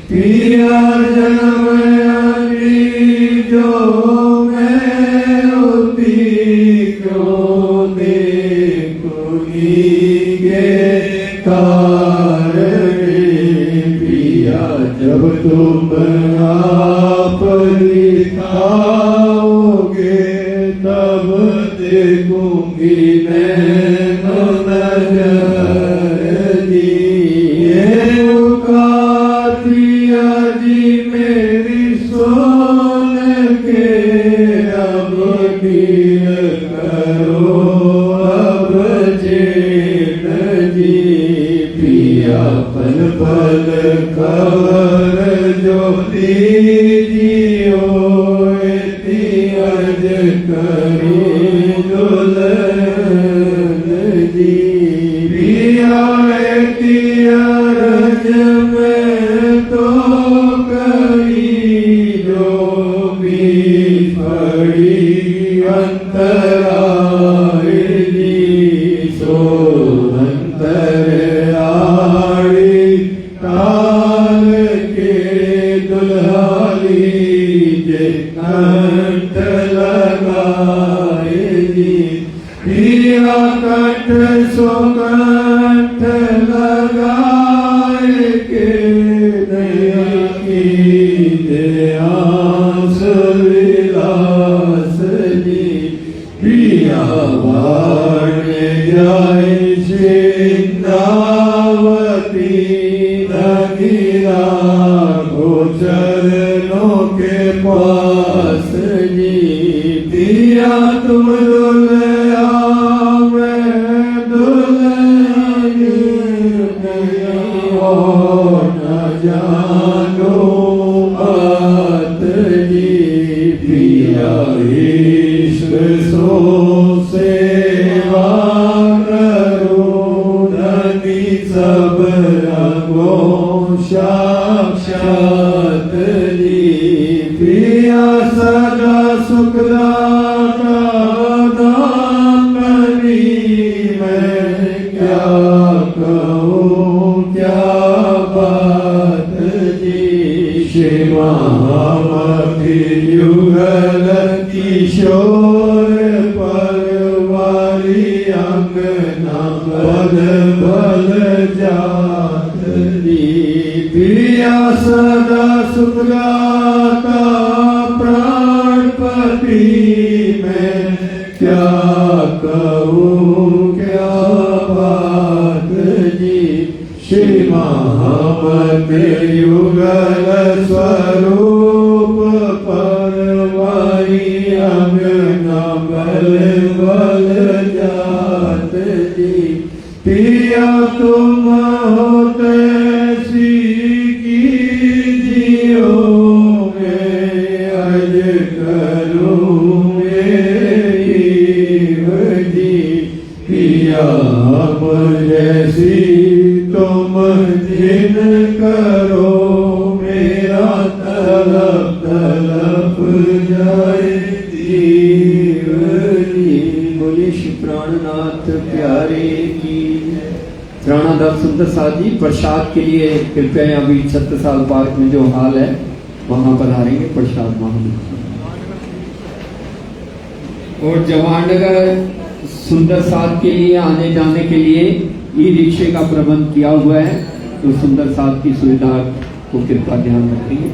पिया जन्म अली जो मैं होती क्यों देखूंगी के कारण पिया जब तुम आप दिखाओगे तब देखूंगी मैं नजर दिए उकातिया जी मेरी सोन के अब नील करो अब जेठ जी पिया पल पल खबर जो दीजियो तियज करी दुल्हन जी पिया तियज में तो करी जो भी पड़ी अंतराय जी सो अंतर आड़ी काल के दुल्हाली जे कंठ लगाए जी पिया कंठ सो कंठ लगाए के दया की आस विलास जी पिया वाण जाए सिंधावती नगीरा गोचरणों के पास जी पिया तुम दुल्हा मैं दुल्हन हो न जानो बात जी पिया इश्क सो सेवा करो धनी सब रंगों साक्षात जी पिया सदा सुखदाता दामनी मैं क्या कहूँ क्या बात जी शिवा युगल किशोर परवारी अंगना बल बल जात जी पिया सदा सुखदाता प्राणपति मैं क्या कहूँ क्या बात जी श्री महामत युगल स्वरूप परवारी अंगना बल बल जात जी पिया तुम होते सी कीजियो मैं अज करूँ जी पिया जैसी तुम जिन करो मेरा तलब तलब जाए जीवनी बोले श्री प्राणनाथ प्यारे की। प्राणादास सुंदर साथ जी प्रसाद के लिए कृपया अभी छत्रसाल पार्क में जो हाल है वहां पर हारेंगे प्रसाद महामंत्र। और जवाननगर सुंदर साथ के लिए आने जाने के लिए ई रिक्शे का प्रबंध किया हुआ है, तो सुंदर साथ की सुविधा को कृपया ध्यान रखेंगे।